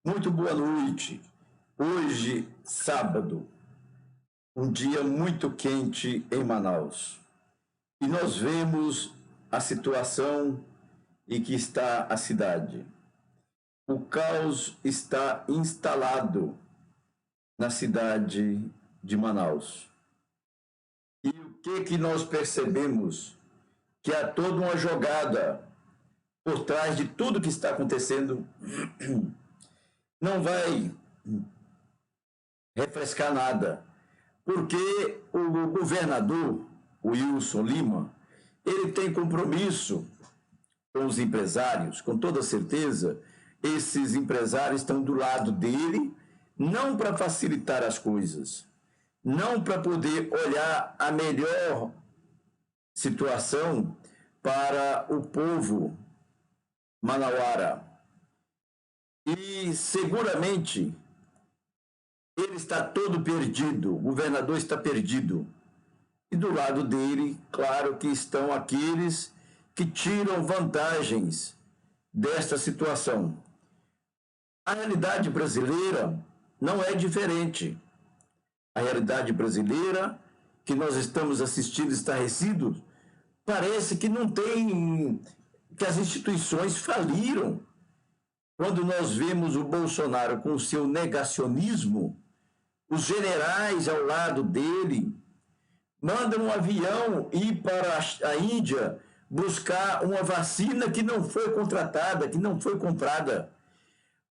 Muito boa noite. Hoje, sábado, um dia muito quente em Manaus. E nós vemos a situação em que está a cidade. O caos está instalado na cidade de Manaus. E o que nós percebemos? Que há toda uma jogada por trás de tudo que está acontecendo. Não vai refrescar nada, porque o governador, o Wilson Lima, ele tem compromisso com os empresários, com toda certeza. Esses empresários estão do lado dele, não para facilitar as coisas, não para poder olhar a melhor situação para o povo manauara. E seguramente ele está todo perdido, o governador está perdido. E do lado dele, claro que estão aqueles que tiram vantagens desta situação. A realidade brasileira não é diferente. A realidade brasileira que nós estamos assistindo estarrecidos, parece que não tem, que as instituições faliram. Quando nós vemos o Bolsonaro com o seu negacionismo, os generais ao lado dele mandam um avião ir para a Índia buscar uma vacina que não foi contratada, que não foi comprada.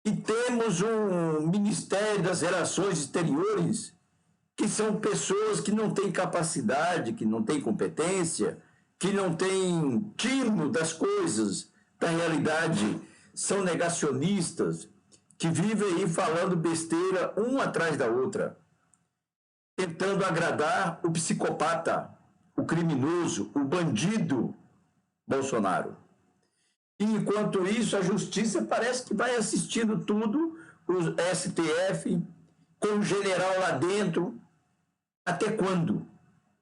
E temos um Ministério das Relações Exteriores, que são pessoas que não têm capacidade, que não têm competência, que não têm tino das coisas, da realidade, são negacionistas, que vivem aí falando besteira uma atrás da outra, tentando agradar o psicopata, o criminoso, o bandido Bolsonaro. E, enquanto isso, a justiça parece que vai assistindo tudo, o STF, com o general lá dentro. Até quando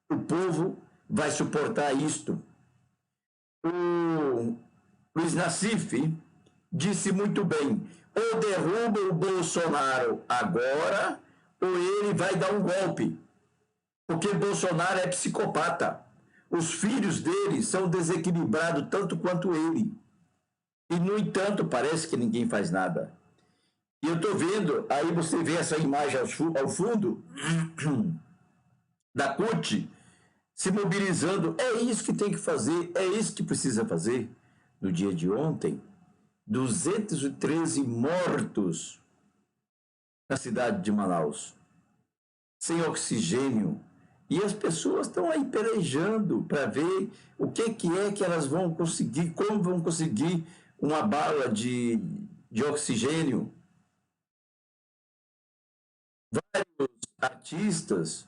o povo vai suportar isto? O Luiz Nassif disse muito bem: ou derruba o Bolsonaro agora, ou ele vai dar um golpe. Porque Bolsonaro é psicopata. Os filhos dele são desequilibrados tanto quanto ele. E, no entanto, parece que ninguém faz nada. E eu estou vendo, aí você vê essa imagem ao fundo da CUT se mobilizando. É isso que tem que fazer, é isso que precisa fazer. No dia de ontem, 213 mortos na cidade de Manaus, sem oxigênio. E as pessoas estão aí pelejando para ver o que é que elas vão conseguir, como vão conseguir uma bala de oxigênio. Vários artistas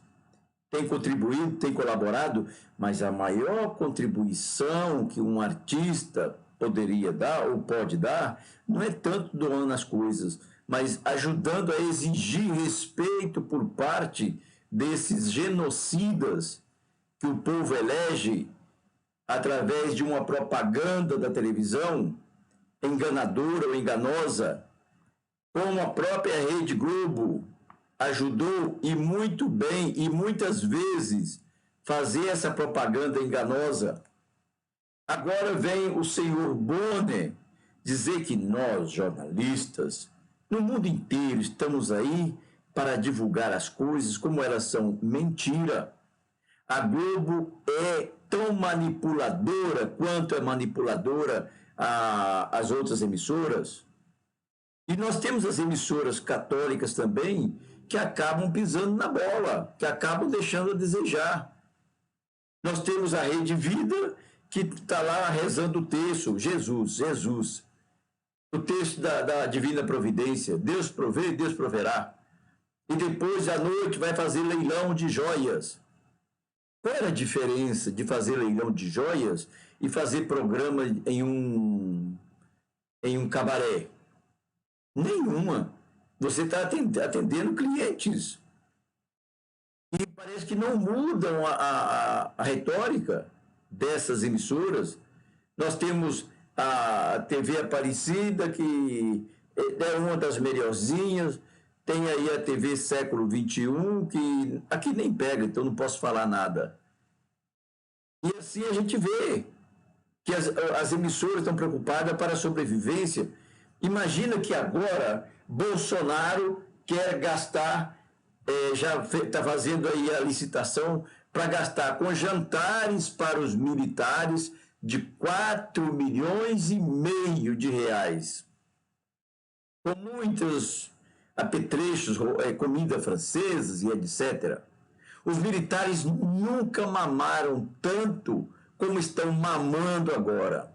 têm contribuído, têm colaborado, mas a maior contribuição que um artista poderia dar ou pode dar não é tanto doando as coisas, mas ajudando a exigir respeito por parte desses genocidas que o povo elege através de uma propaganda da televisão enganadora ou enganosa, como a própria Rede Globo ajudou, e muito bem, e muitas vezes, fazer essa propaganda enganosa. Agora vem o senhor Bonner dizer que nós, jornalistas, no mundo inteiro, estamos aí para divulgar as coisas como elas são. Mentira. A Globo é tão manipuladora quanto é manipuladora as outras emissoras. E nós temos as emissoras católicas também, que acabam pisando na bola, que acabam deixando a desejar. Nós temos a Rede Vida, que está lá rezando o texto, Jesus. O texto da Divina Providência, Deus provê, Deus proverá. E depois, à noite, vai fazer leilão de joias. Qual era a diferença de fazer leilão de joias e fazer programa em um cabaré? Nenhuma. Você está atendendo clientes. E parece que não mudam a retórica dessas emissoras. Nós temos a TV Aparecida, que é uma das melhorzinhas. Tem aí a TV Século XXI, que aqui nem pega, então não posso falar nada. E assim a gente vê que as emissoras estão preocupadas para a sobrevivência. Imagina que agora Bolsonaro quer gastar, já está fazendo aí a licitação para gastar com jantares para os militares de 4,5 milhões de reais. Com muitos apetrechos, comida francesa e etc. Os militares nunca mamaram tanto como estão mamando agora.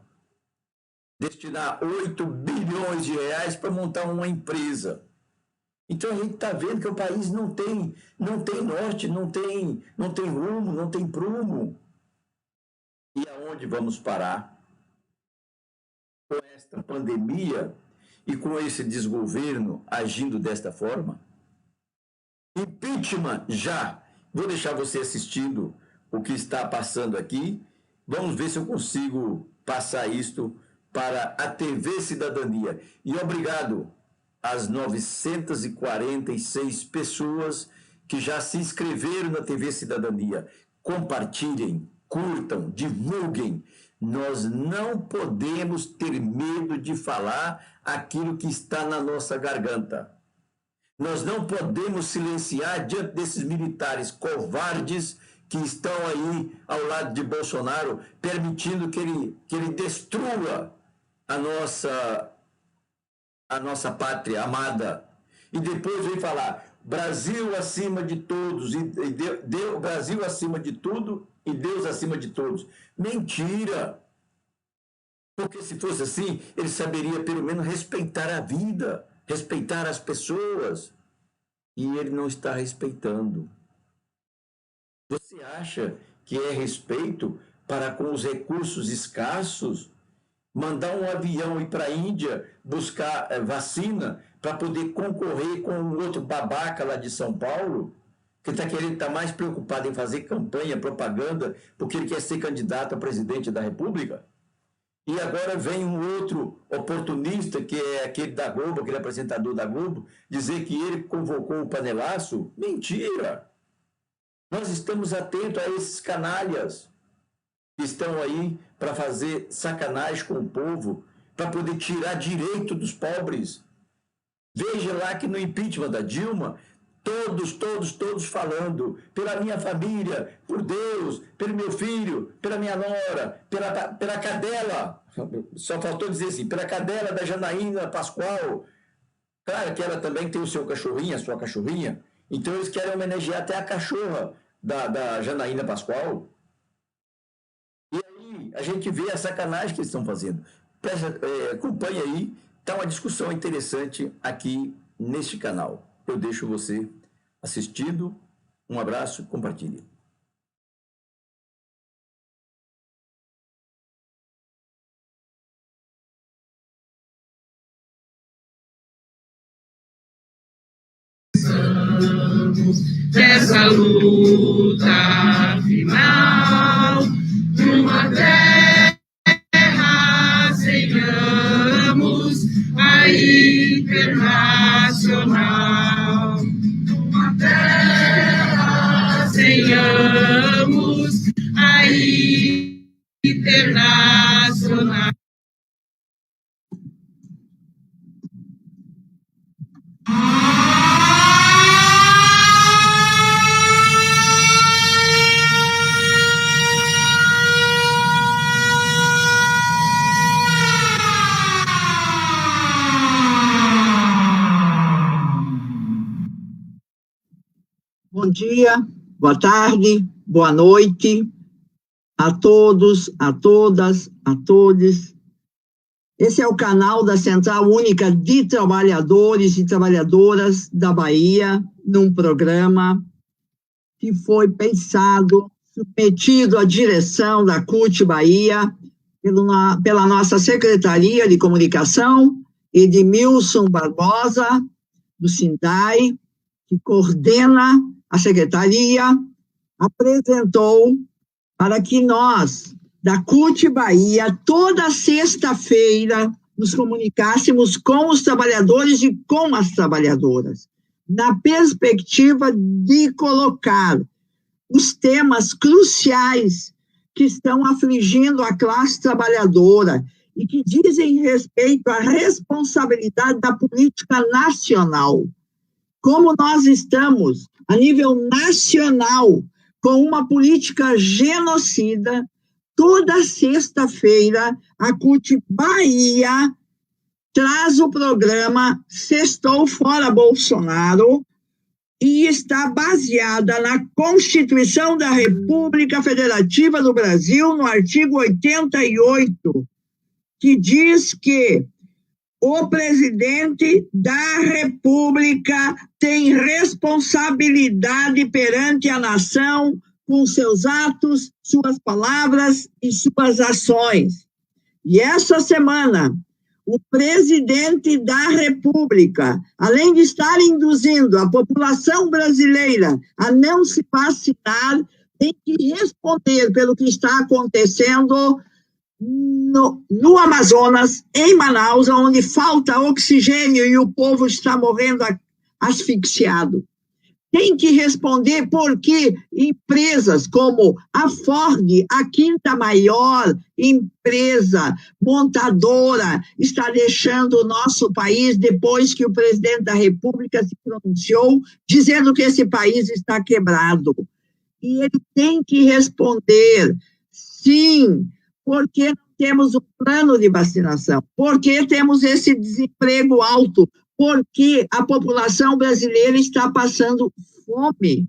Destinar 8 bilhões de reais para montar uma empresa. Então a gente está vendo que o país não tem norte, não tem rumo, não tem prumo. E aonde vamos parar? Com esta pandemia e com esse desgoverno agindo desta forma? Impeachment já. Vou deixar você assistindo o que está passando aqui. Vamos ver se eu consigo passar isto para a TV Cidadania. E obrigado às 946 pessoas que já se inscreveram na TV Cidadania. Compartilhem, curtam, divulguem. Nós não podemos ter medo de falar aquilo que está na nossa garganta. Nós não podemos silenciar diante desses militares covardes que estão aí ao lado de Bolsonaro, permitindo que ele destrua a nossa pátria amada. E depois vem falar, Brasil acima de todos, Brasil acima de tudo e Deus acima de todos. Mentira! Porque se fosse assim, ele saberia pelo menos respeitar a vida, respeitar as pessoas. E ele não está respeitando. Você acha que é respeito para com os recursos escassos? Mandar um avião ir para a Índia buscar vacina para poder concorrer com um outro babaca lá de São Paulo, que está mais preocupado em fazer campanha, propaganda, porque ele quer ser candidato a presidente da República? E agora vem um outro oportunista, que é aquele da Globo, aquele apresentador da Globo, dizer que ele convocou o panelaço. Mentira! Nós estamos atentos a esses canalhas que estão aí para fazer sacanagem com o povo, para poder tirar direito dos pobres. Veja lá que no impeachment da Dilma, todos falando, pela minha família, por Deus, pelo meu filho, pela minha nora, pela cadela, só faltou dizer assim, pela cadela da Janaína Pascoal. Claro que ela também tem o seu cachorrinho, a sua cachorrinha, então eles querem homenagear até a cachorra da Janaína Pascoal. E aí a gente vê a sacanagem que eles estão fazendo. Acompanhe aí, está uma discussão interessante aqui neste canal. Eu deixo você assistindo. Um abraço, compartilhe. Dessa luta final, numa terra senhamos a internacional. Numa terra senhamos a internacional. Bom dia, boa tarde, boa noite a todos, a todas, a todos. Esse é o canal da Central Única de Trabalhadores e Trabalhadoras da Bahia, num programa que foi pensado, submetido à direção da CUT Bahia, pela nossa Secretaria de Comunicação, Edmilson Barbosa, do SINDAI, que coordena a Secretaria, apresentou para que nós, da CUT Bahia, toda sexta-feira, nos comunicássemos com os trabalhadores e com as trabalhadoras, na perspectiva de colocar os temas cruciais que estão afligindo a classe trabalhadora e que dizem respeito à responsabilidade da política nacional. Como nós estamos, a nível nacional, com uma política genocida, toda sexta-feira, a CUT Bahia traz o programa Sextou Fora Bolsonaro e está baseada na Constituição da República Federativa do Brasil, no artigo 88, que diz que o presidente da República tem responsabilidade perante a nação com seus atos, suas palavras e suas ações. E essa semana, o presidente da República, além de estar induzindo a população brasileira a não se vacinar, tem que responder pelo que está acontecendo no Amazonas, em Manaus, onde falta oxigênio e o povo está morrendo asfixiado. Tem que responder por que empresas como a Ford, a quinta maior empresa montadora, está deixando o nosso país depois que o presidente da República se pronunciou, dizendo que esse país está quebrado. E ele tem que responder, sim, porque não temos um plano de vacinação, porque temos esse desemprego alto, porque a população brasileira está passando fome.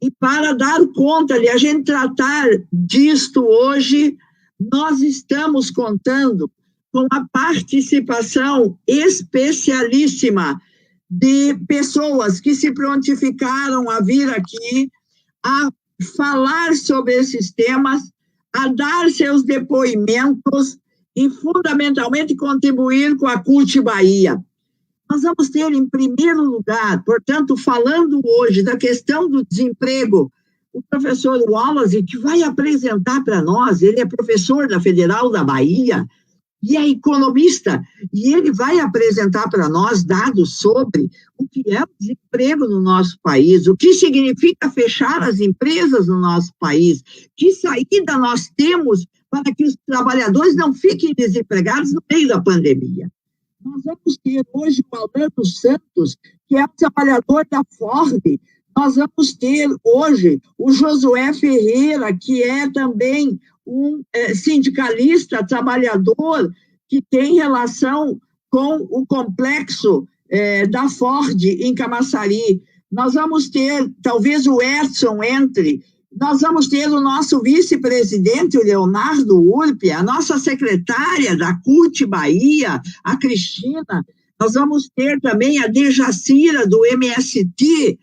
E para dar conta de a gente tratar disto hoje, nós estamos contando com a participação especialíssima de pessoas que se prontificaram a vir aqui a falar sobre esses temas, a dar seus depoimentos e, fundamentalmente, contribuir com a CUT Bahia. Nós vamos ter, em primeiro lugar, portanto, falando hoje da questão do desemprego, o professor Wallace, que vai apresentar para nós, ele é professor da Federal da Bahia e é economista, e ele vai apresentar para nós dados sobre o que é o desemprego no nosso país, o que significa fechar as empresas no nosso país, que saída nós temos para que os trabalhadores não fiquem desempregados no meio da pandemia. Nós vamos ter hoje o Alberto Santos, que é um trabalhador da Ford. Nós vamos ter hoje o Josué Ferreira, que é também um sindicalista, trabalhador, que tem relação com o complexo da Ford em Camaçari. Nós vamos ter, talvez o Edson entre, nós vamos ter o nosso vice-presidente, o Leonardo Urpi, a nossa secretária da CUT Bahia, a Cristina, nós vamos ter também a Dejacira, do MST,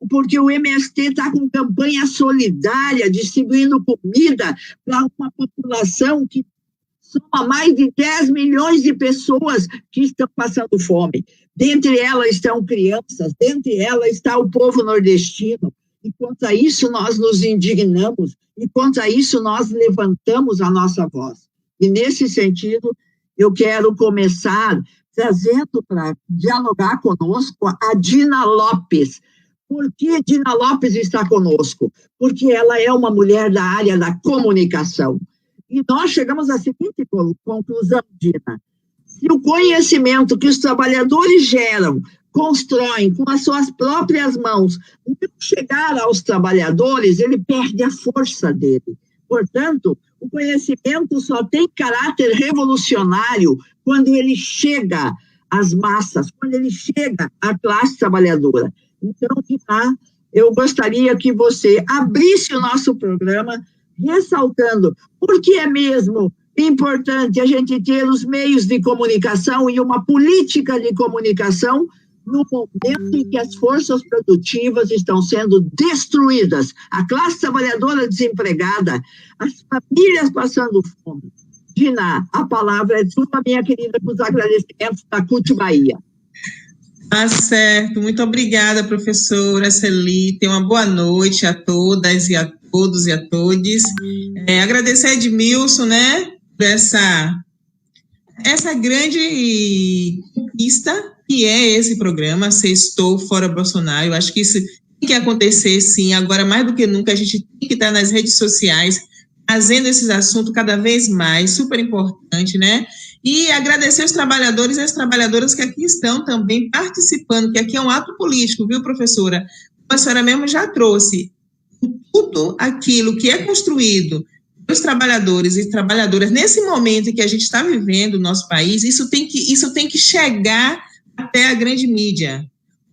porque o MST está com campanha solidária, distribuindo comida para uma população que soma mais de 10 milhões de pessoas que estão passando fome. Dentre elas estão crianças, dentre elas está o povo nordestino. E contra isso nós nos indignamos, e contra isso nós levantamos a nossa voz. E nesse sentido, eu quero começar trazendo para dialogar conosco a Dina Lopes. Por que Dina Lopes está conosco? Porque ela é uma mulher da área da comunicação. E nós chegamos à seguinte conclusão, Dina. Se o conhecimento que os trabalhadores geram, constroem com as suas próprias mãos, não chegar aos trabalhadores, ele perde a força dele. Portanto, o conhecimento só tem caráter revolucionário quando ele chega às massas, quando ele chega à classe trabalhadora. Então, eu gostaria que você abrisse o nosso programa ressaltando por que é mesmo importante a gente ter os meios de comunicação e uma política de comunicação no momento em que as forças produtivas estão sendo destruídas, a classe trabalhadora desempregada, as famílias passando fome. Dina, a palavra é sua, minha querida, com os agradecimentos da CUT Bahia. Tá certo, muito obrigada, professora Celi. Tenha uma boa noite a todas e a todos e a todes. Agradecer a Edmilson, né, por essa essa grande conquista que é esse programa, Sextou Fora Bolsonaro. Eu acho que isso tem que acontecer, sim. Agora, mais do que nunca, a gente tem que estar nas redes sociais, trazendo esses assuntos cada vez mais, super importante, né? E agradecer os trabalhadores e as trabalhadoras que aqui estão também participando, que aqui é um ato político, viu, professora? A senhora mesmo já trouxe tudo aquilo que é construído pelos trabalhadores e trabalhadoras nesse momento em que a gente está vivendo no nosso país. Isso tem que chegar até a grande mídia,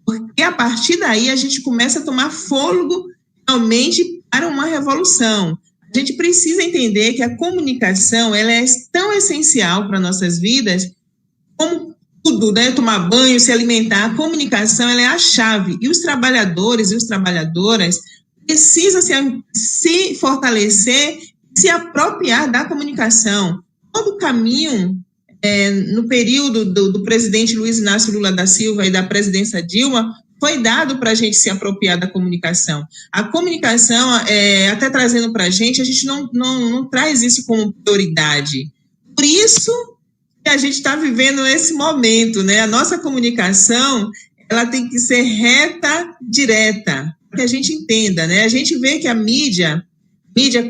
porque a partir daí a gente começa a tomar fôlego realmente para uma revolução. A gente precisa entender que a comunicação ela é tão essencial para nossas vidas como tudo, né? Tomar banho, se alimentar. A comunicação ela é a chave. E os trabalhadores e as trabalhadoras precisam se fortalecer, se apropriar da comunicação. Todo o caminho, no período do presidente Luiz Inácio Lula da Silva e da presidência Dilma, foi dado para a gente se apropriar da comunicação. A comunicação, até trazendo para a gente não traz isso como prioridade. Por isso que a gente está vivendo esse momento, né? A nossa comunicação, ela tem que ser reta, direta, para que a gente entenda, né? A gente vê que a mídia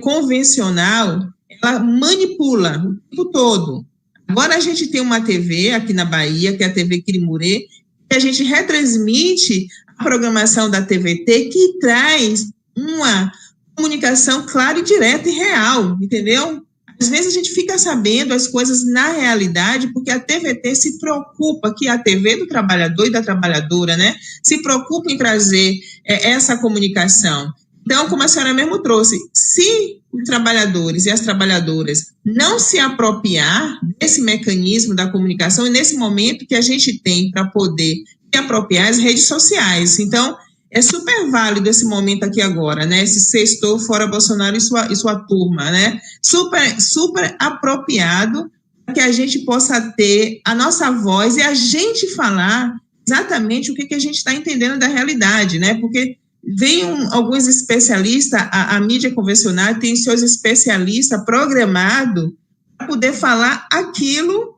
convencional, ela manipula o tempo todo. Agora a gente tem uma TV aqui na Bahia, que é a TV Quirimurê, que a gente retransmite a programação da TVT, que traz uma comunicação clara e direta e real, entendeu? Às vezes a gente fica sabendo as coisas na realidade, porque a TVT se preocupa, que é a TV do trabalhador e da trabalhadora, né? Se preocupa em trazer essa comunicação. Então, como a senhora mesmo trouxe, se os trabalhadores e as trabalhadoras não se apropriar desse mecanismo da comunicação, e nesse momento que a gente tem para poder se apropriar as redes sociais. Então, é super válido esse momento aqui agora, né? Esse Sextou Fora Bolsonaro e sua turma, né? Super apropriado para que a gente possa ter a nossa voz e a gente falar exatamente o que a gente está entendendo da realidade, né? Porque vem alguns especialistas, a mídia convencional tem seus especialistas programados para poder falar aquilo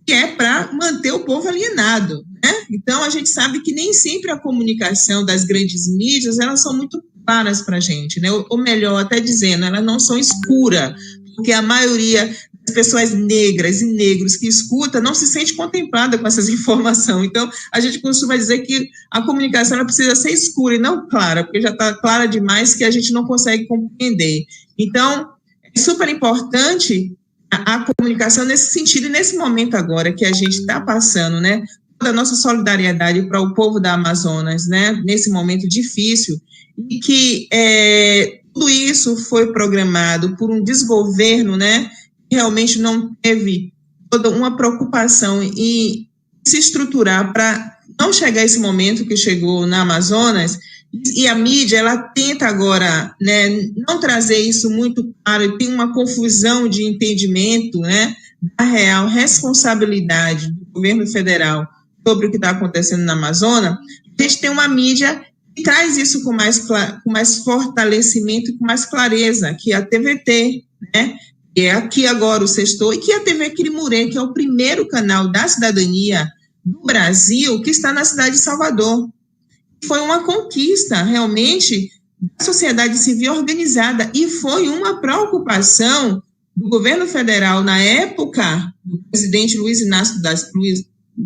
que é para manter o povo alienado, né? Então, a gente sabe que nem sempre a comunicação das grandes mídias, elas são muito claras para a gente, né? Ou melhor, até dizendo, elas não são escuras, porque a maioria das pessoas negras e negros que escuta não se sente contemplada com essas informações. Então, a gente costuma dizer que a comunicação ela precisa ser escura e não clara, porque já está clara demais que a gente não consegue compreender. Então, é super importante a comunicação nesse sentido, e nesse momento agora que a gente está passando, né, toda a nossa solidariedade para o povo da Amazonas, né, nesse momento difícil, e que tudo isso foi programado por um desgoverno, né, que realmente não teve toda uma preocupação em se estruturar para não chegar esse momento que chegou na Amazonas. E a mídia, ela tenta agora, né, não trazer isso muito claro, tem uma confusão de entendimento, né, da real responsabilidade do governo federal sobre o que está acontecendo na Amazônia. A gente tem uma mídia que traz isso com mais fortalecimento e com mais clareza, que é a TVT, né, que é aqui agora o Sextou, e que é a TV Quirimurê, que é o primeiro canal da cidadania do Brasil que está na cidade de Salvador. Foi uma conquista, realmente, da sociedade civil organizada, e foi uma preocupação do governo federal, na época do presidente Luiz Inácio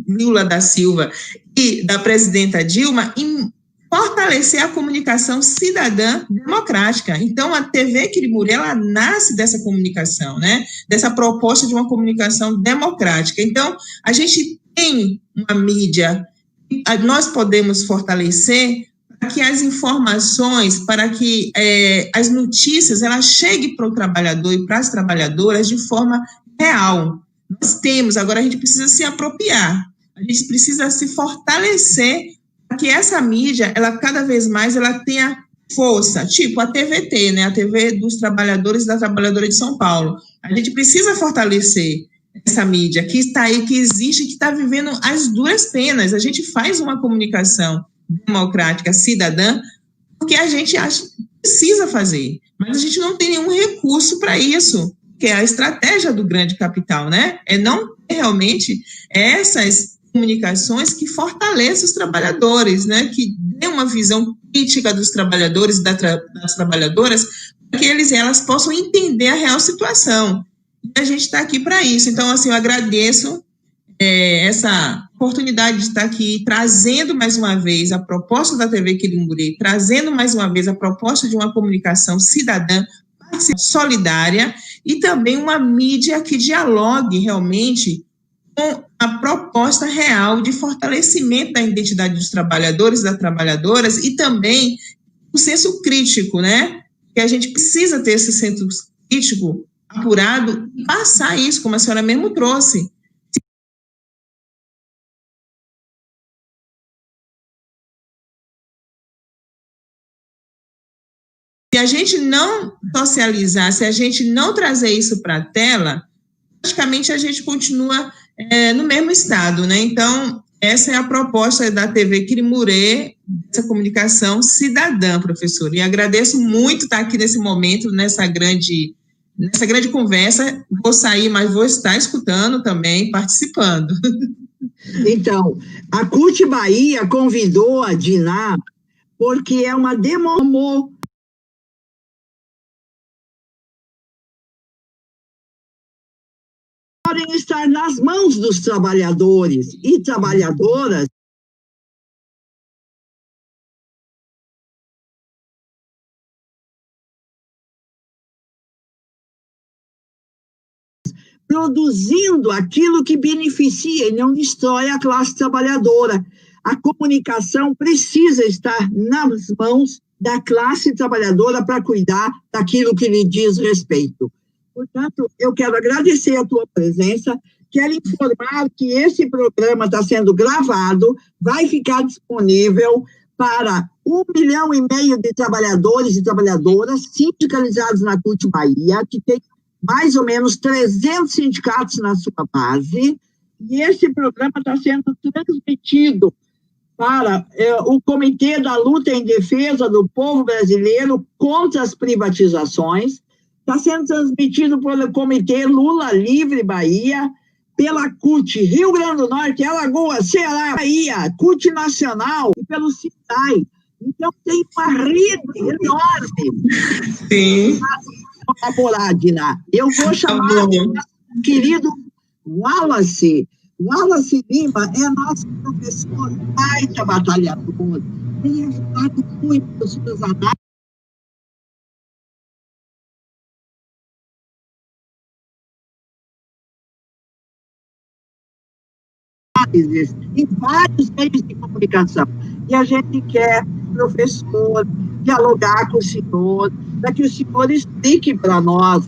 Lula da Silva e da presidenta Dilma, em fortalecer a comunicação cidadã democrática. Então, a TV Quirimurê, ela nasce dessa comunicação, né? Dessa proposta de uma comunicação democrática. Então, a gente tem uma mídia, nós podemos fortalecer para que as informações, para que as notícias, elas cheguem para o trabalhador e para as trabalhadoras de forma real. Nós temos, agora a gente precisa se apropriar, a gente precisa se fortalecer para que essa mídia, ela cada vez mais, ela tenha força, tipo a TVT, né, a TV dos trabalhadores e da trabalhadora de São Paulo. A gente precisa fortalecer essa mídia que está aí, que existe, que está vivendo as duras penas. A gente faz uma comunicação democrática, cidadã, porque a gente acha que precisa fazer, mas a gente não tem nenhum recurso para isso, que é a estratégia do grande capital, né? É não realmente essas comunicações que fortaleçam os trabalhadores, né, que dê uma visão crítica dos trabalhadores e das trabalhadoras, para que elas possam entender a real situação. E a gente está aqui para isso. Então, assim, eu agradeço essa oportunidade de estar aqui trazendo mais uma vez a proposta da TV Quirimurê, trazendo mais uma vez a proposta de uma comunicação cidadã, solidária, e também uma mídia que dialogue realmente com a proposta real de fortalecimento da identidade dos trabalhadores e das trabalhadoras, e também o senso crítico, né? Que a gente precisa ter esse senso crítico apurado e passar isso, como a senhora mesmo trouxe. Se a gente não socializar, se a gente não trazer isso para a tela, praticamente a gente continua no mesmo estado, né? Então, essa é a proposta da TV Quirimurê, dessa comunicação cidadã, professor. E agradeço muito estar aqui nesse momento, nessa grande conversa. Vou sair, mas vou estar escutando também, participando. Então, a CUT Bahia convidou a Diná porque é uma demo. Podem estar nas mãos dos trabalhadores e trabalhadoras produzindo aquilo que beneficia e não destrói a classe trabalhadora. A comunicação precisa estar nas mãos da classe trabalhadora para cuidar daquilo que lhe diz respeito. Portanto, eu quero agradecer a tua presença, quero informar que esse programa está sendo gravado, vai ficar disponível para 1,5 milhão de trabalhadores e trabalhadoras sindicalizados na CUT Bahia, que tem mais ou menos 300 sindicatos na sua base, e esse programa está sendo transmitido para o Comitê da Luta em Defesa do Povo Brasileiro contra as Privatizações, está sendo transmitido pelo Comitê Lula Livre Bahia, pela CUT Rio Grande do Norte, Alagoas, Ceará, Bahia, CUT Nacional e pelo CITAI. Então, tem uma rede enorme. Sim. Colaborar, Diná. Eu vou chamar o querido Wallace. Wallace Lima é nosso professor, baita batalhador. Tem ajudado muito as suas análises. Em vários meios de comunicação. E a gente quer, professor, dialogar com o senhor, para que o senhor explique para nós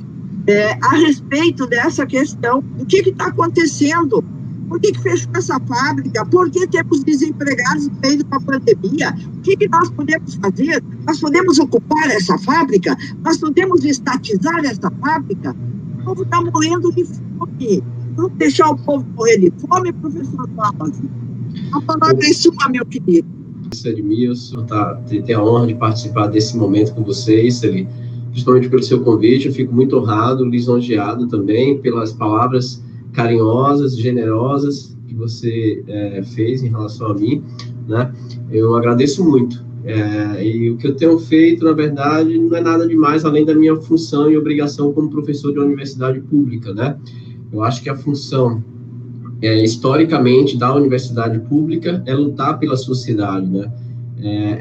a respeito dessa questão, o que está acontecendo, por que fechou essa fábrica, por que temos desempregados no meio de uma pandemia, o que nós podemos fazer? Nós podemos ocupar essa fábrica? Nós podemos estatizar essa fábrica? O povo está morrendo de fome. Vamos deixar o povo morrer de fome, professor Wallace? A palavra é sua, meu querido. Edmilson, ter a honra de participar desse momento com vocês, principalmente pelo seu convite. Eu fico muito honrado, lisonjeado também pelas palavras carinhosas, generosas que você fez em relação a mim, né? Eu agradeço muito. E o que eu tenho feito, na verdade, não é nada demais além da minha função e obrigação como professor de uma universidade pública, né? Eu acho que a função, historicamente, da universidade pública é lutar pela sociedade, né?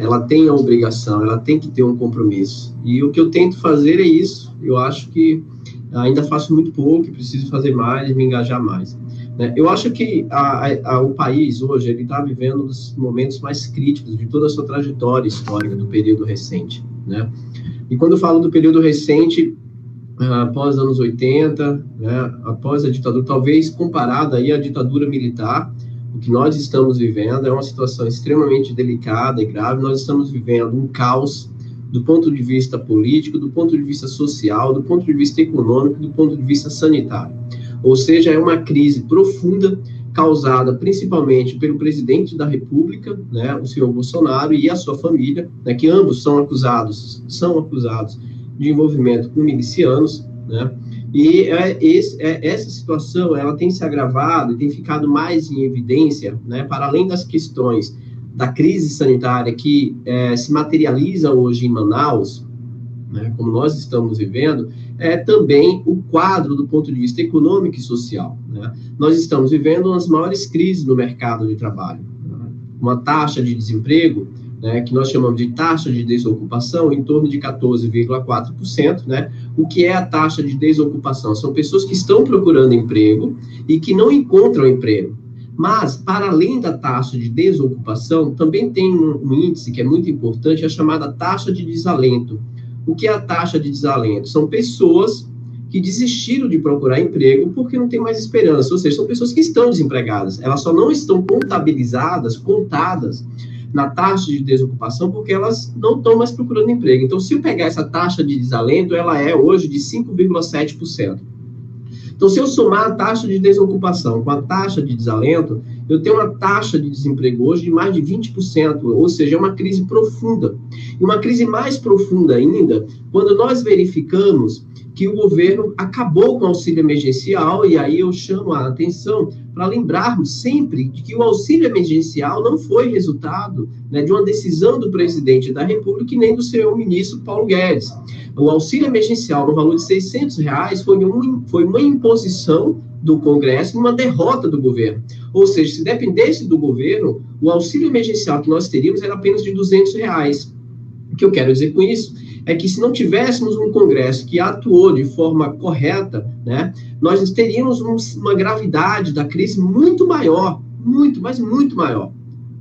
Ela tem a obrigação, ela tem que ter um compromisso. E o que eu tento fazer é isso. Eu acho que ainda faço muito pouco, preciso fazer mais, me engajar mais, né? Eu acho que o país, hoje, ele está vivendo um dos momentos mais críticos de toda a sua trajetória histórica do período recente, né? E quando eu falo do período recente, após os anos 80, né, após a ditadura, talvez comparada aí à ditadura militar, o que nós estamos vivendo é uma situação extremamente delicada e grave. Nós estamos vivendo um caos do ponto de vista político, do ponto de vista social, do ponto de vista econômico, do ponto de vista sanitário. Ou seja, é uma crise profunda causada principalmente pelo presidente da República, né, o senhor Bolsonaro, e a sua família, né, que ambos são acusados de envolvimento com milicianos, né? E essa situação, ela tem se agravado e tem ficado mais em evidência, né, para além das questões da crise sanitária que se materializa hoje em Manaus, né, como nós estamos vivendo, também o quadro do ponto de vista econômico e social, né? Nós estamos vivendo uma das maiores crises no mercado de trabalho, né? Uma taxa de desemprego, né, que nós chamamos de taxa de desocupação, em torno de 14,4%, né? O que é a taxa de desocupação? São pessoas que estão procurando emprego e que não encontram emprego. Mas, para além da taxa de desocupação, também tem um índice que é muito importante, a chamada taxa de desalento. O que é a taxa de desalento? São pessoas que desistiram de procurar emprego porque não tem mais esperança, ou seja, são pessoas que estão desempregadas, elas só não estão contadas na taxa de desocupação porque elas não estão mais procurando emprego. Então, se eu pegar essa taxa de desalento, ela é hoje de 5,7%. Então, se eu somar a taxa de desocupação com a taxa de desalento, eu tenho uma taxa de desemprego hoje de mais de 20%, ou seja, é uma crise profunda. E uma crise mais profunda ainda, quando nós verificamos que o governo acabou com o auxílio emergencial, e aí eu chamo a atenção para lembrarmos sempre de que o auxílio emergencial não foi resultado, né, de uma decisão do presidente da República e nem do senhor ministro Paulo Guedes. O auxílio emergencial no valor de R$600 foi uma imposição do Congresso e uma derrota do governo. Ou seja, se dependesse do governo, o auxílio emergencial que nós teríamos era apenas de R$200. O que eu quero dizer com isso é que se não tivéssemos um Congresso que atuou de forma correta, né, nós teríamos uma gravidade da crise muito maior, mas muito maior.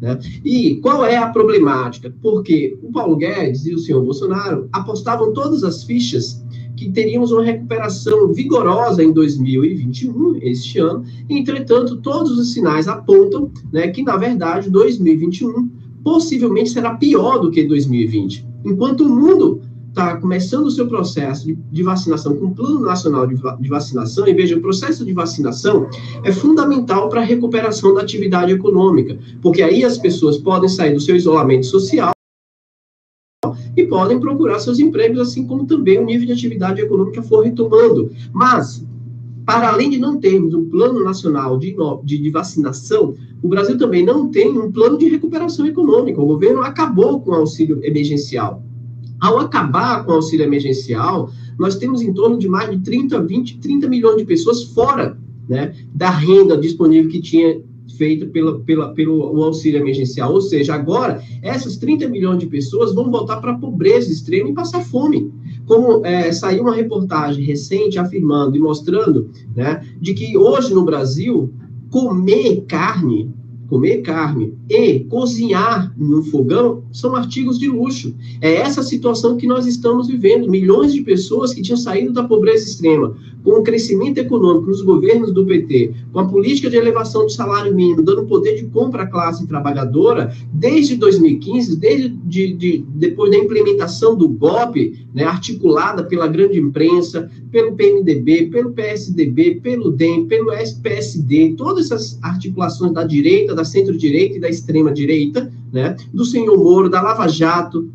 Né? E qual é a problemática? Porque o Paulo Guedes e o senhor Bolsonaro apostavam todas as fichas que teríamos uma recuperação vigorosa em 2021, este ano. Entretanto, todos os sinais apontam, né, que, na verdade, 2021 possivelmente será pior do que 2020. Enquanto o mundo está começando o seu processo de vacinação com o Plano Nacional de Vacinação, e veja, o processo de vacinação é fundamental para a recuperação da atividade econômica, porque aí as pessoas podem sair do seu isolamento social e podem procurar seus empregos, assim como também o nível de atividade econômica for retomando. Mas, para além de não termos um plano nacional de vacinação, o Brasil também não tem um plano de recuperação econômica. O governo acabou com o auxílio emergencial. Ao acabar com o auxílio emergencial, nós temos em torno de mais de 30 milhões de pessoas fora, né, da renda disponível que tinha feita pelo auxílio emergencial. Ou seja, agora, essas 30 milhões de pessoas vão voltar para a pobreza extrema e passar fome. Como saiu uma reportagem recente afirmando e mostrando, né, de que hoje no Brasil, comer carne e cozinhar em um fogão são artigos de luxo. É essa situação que nós estamos vivendo. Milhões de pessoas que tinham saído da pobreza extrema, com o crescimento econômico nos governos do PT, com a política de elevação do salário mínimo, dando poder de compra à classe trabalhadora, desde 2015, depois da implementação do golpe, né, articulada pela grande imprensa, pelo PMDB, pelo PSDB, pelo DEM, pelo PSD, todas essas articulações da direita, da centro-direita e da extrema-direita, né, do senhor Moro, da Lava Jato,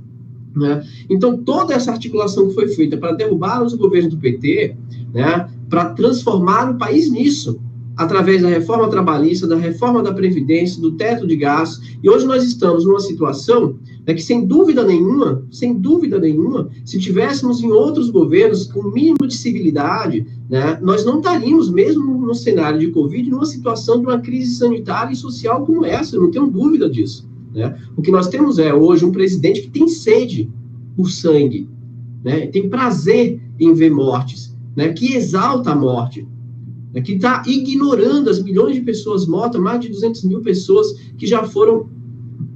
né? Então, toda essa articulação que foi feita para derrubar os governos do PT, né, para transformar o país nisso, através da reforma trabalhista, da reforma da Previdência, do teto de gastos, e hoje nós estamos numa situação, né, que, sem dúvida nenhuma, se tivéssemos em outros governos com o mínimo de civilidade, né, nós não estaríamos, mesmo no cenário de Covid, numa situação de uma crise sanitária e social como essa, eu não tenho dúvida disso. Né? O que nós temos hoje um presidente que tem sede por sangue, né, tem prazer em ver mortes, né, que exalta a morte, né, que está ignorando as milhões de pessoas mortas, mais de 200 mil pessoas que já foram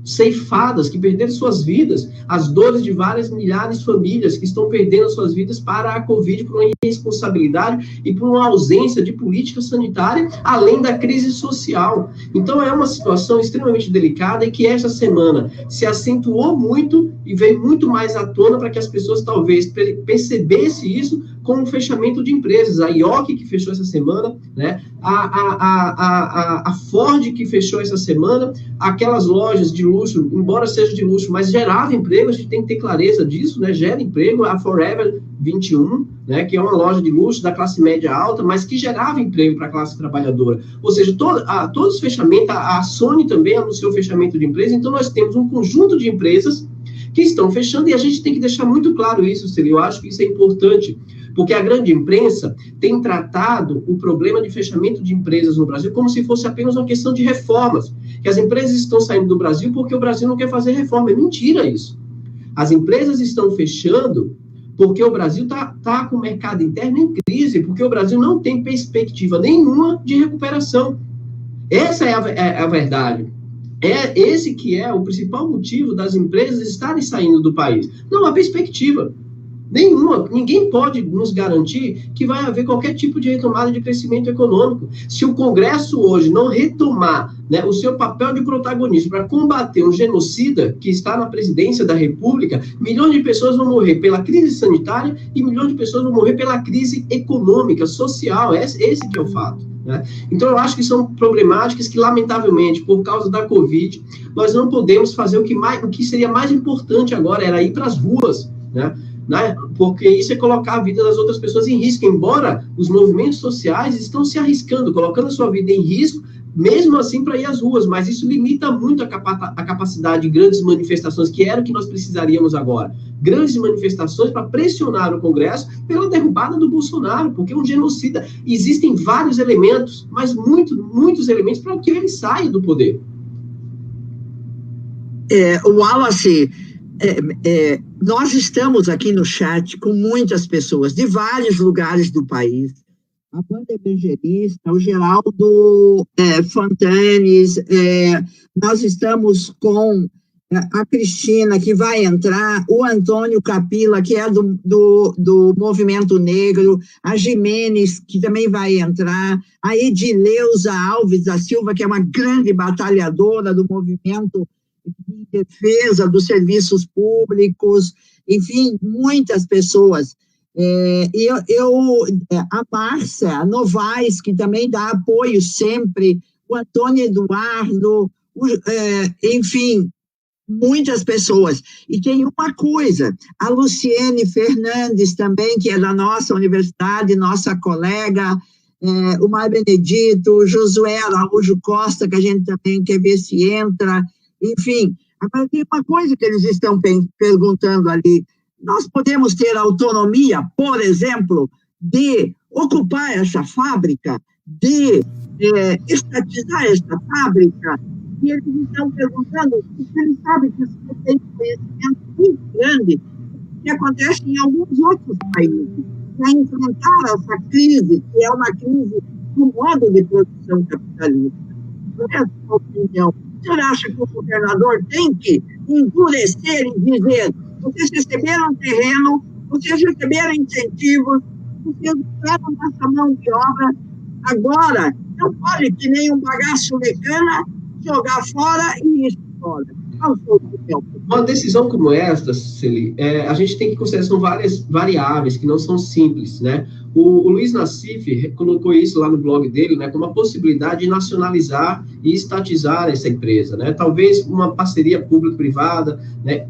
ceifadas, que perderam suas vidas, as dores de várias milhares de famílias que estão perdendo suas vidas para a Covid por uma irresponsabilidade e por uma ausência de política sanitária, além da crise social. Então, é uma situação extremamente delicada e que esta semana se acentuou muito e veio muito mais à tona para que as pessoas talvez percebessem isso com o fechamento de empresas. A IOC, que fechou essa semana, né? A Ford, que fechou essa semana, aquelas lojas de luxo, embora seja de luxo, mas gerava emprego, a gente tem que ter clareza disso, né? Gera emprego, a Forever 21, né? Que é uma loja de luxo da classe média alta, mas que gerava emprego para a classe trabalhadora. Ou seja, todos os fechamentos, a Sony também anunciou o fechamento de empresa, então nós temos um conjunto de empresas que estão fechando, e a gente tem que deixar muito claro isso, Celi, eu acho que isso é importante, porque a grande imprensa tem tratado o problema de fechamento de empresas no Brasil como se fosse apenas uma questão de reformas, que as empresas estão saindo do Brasil porque o Brasil não quer fazer reforma. É mentira isso. As empresas estão fechando porque o Brasil está com o mercado interno em crise, porque o Brasil não tem perspectiva nenhuma de recuperação. Essa é a verdade. É esse que é o principal motivo das empresas estarem saindo do país. Não há perspectiva nenhuma. Ninguém pode nos garantir que vai haver qualquer tipo de retomada de crescimento econômico. Se o Congresso hoje não retomar, né, o seu papel de protagonista para combater um genocida que está na presidência da República, milhões de pessoas vão morrer pela crise sanitária e milhões de pessoas vão morrer pela crise econômica, social. Esse que é o fato. Né? Então, eu acho que são problemáticas que, lamentavelmente, por causa da Covid, nós não podemos fazer o que seria mais importante agora, era ir para as ruas, né? Porque isso é colocar a vida das outras pessoas em risco, embora os movimentos sociais estão se arriscando, colocando a sua vida em risco, mesmo assim para ir às ruas, mas isso limita muito a capacidade de grandes manifestações, que era o que nós precisaríamos agora. Grandes manifestações para pressionar o Congresso pela derrubada do Bolsonaro, porque é um genocida. Existem vários elementos, mas muitos elementos para que ele saia do poder. Wallace, nós estamos aqui no chat com muitas pessoas de vários lugares do país. A banda evangelista, o Geraldo Fontanes, nós estamos com a Cristina, que vai entrar, o Antônio Capila, que é do Movimento Negro, a Jimenez, que também vai entrar, a Edileuza Alves da Silva, que é uma grande batalhadora do movimento de defesa dos serviços públicos, enfim, muitas pessoas. A Márcia Novaes, que também dá apoio sempre, o Antônio Eduardo, enfim, muitas pessoas. E tem uma coisa, a Luciene Fernandes também, que é da nossa universidade, nossa colega, o Mar Benedito, o Josué Araújo Costa, que a gente também quer ver se entra, enfim. Agora, tem uma coisa que eles estão perguntando ali, nós podemos ter autonomia, por exemplo, de ocupar essa fábrica, de estatizar essa fábrica, e eles estão perguntando, porque eles sabem que isso tem um conhecimento muito grande que acontece em alguns outros países, para enfrentar essa crise, que é uma crise do modo de produção capitalista. Por essa opinião, o senhor acha que o governador tem que endurecer e dizer: vocês receberam terreno, vocês receberam incentivos, vocês usaram nossa mão de obra, agora não pode, que nem um bagaço de cana, jogar fora e ir fora? Uma decisão como esta, Celi, a gente tem que considerar, são várias variáveis que não são simples, né? O Luiz Nassif colocou isso lá no blog dele, né, como a possibilidade de nacionalizar e estatizar essa empresa, né? Talvez uma parceria público-privada, né?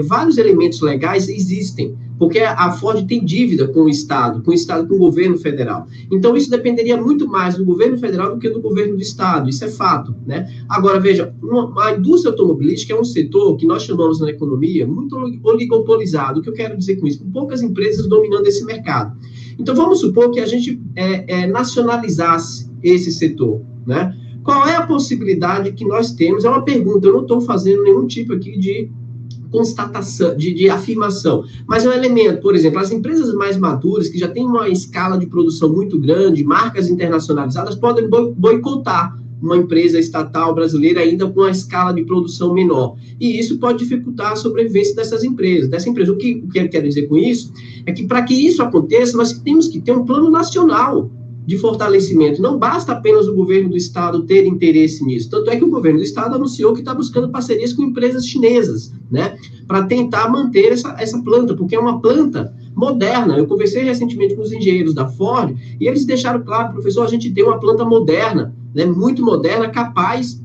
Vários elementos legais existem, porque a Ford tem dívida com o Estado, com o governo federal. Então, isso dependeria muito mais do governo federal do que do governo do Estado, isso é fato, né? Agora, veja, a indústria automobilística é um setor que nós chamamos na economia muito oligopolizado. O que eu quero dizer com isso? Com poucas empresas dominando esse mercado. Então, vamos supor que a gente nacionalizasse esse setor, né? Qual é a possibilidade que nós temos? É uma pergunta, eu não estou fazendo nenhum tipo aqui de constatação, de afirmação, mas é um elemento. Por exemplo, as empresas mais maduras, que já têm uma escala de produção muito grande, marcas internacionalizadas, podem boicotar uma empresa estatal brasileira ainda com uma escala de produção menor. E isso pode dificultar a sobrevivência dessa empresa. O que eu quero dizer com isso é que, para que isso aconteça, nós temos que ter um plano nacional de fortalecimento. Não basta apenas o governo do Estado ter interesse nisso. Tanto é que o governo do Estado anunciou que está buscando parcerias com empresas chinesas, né, para tentar manter essa planta, porque é uma planta moderna. Eu conversei recentemente com os engenheiros da Ford e eles deixaram claro, professor, a gente tem uma planta moderna, né, muito moderna, capaz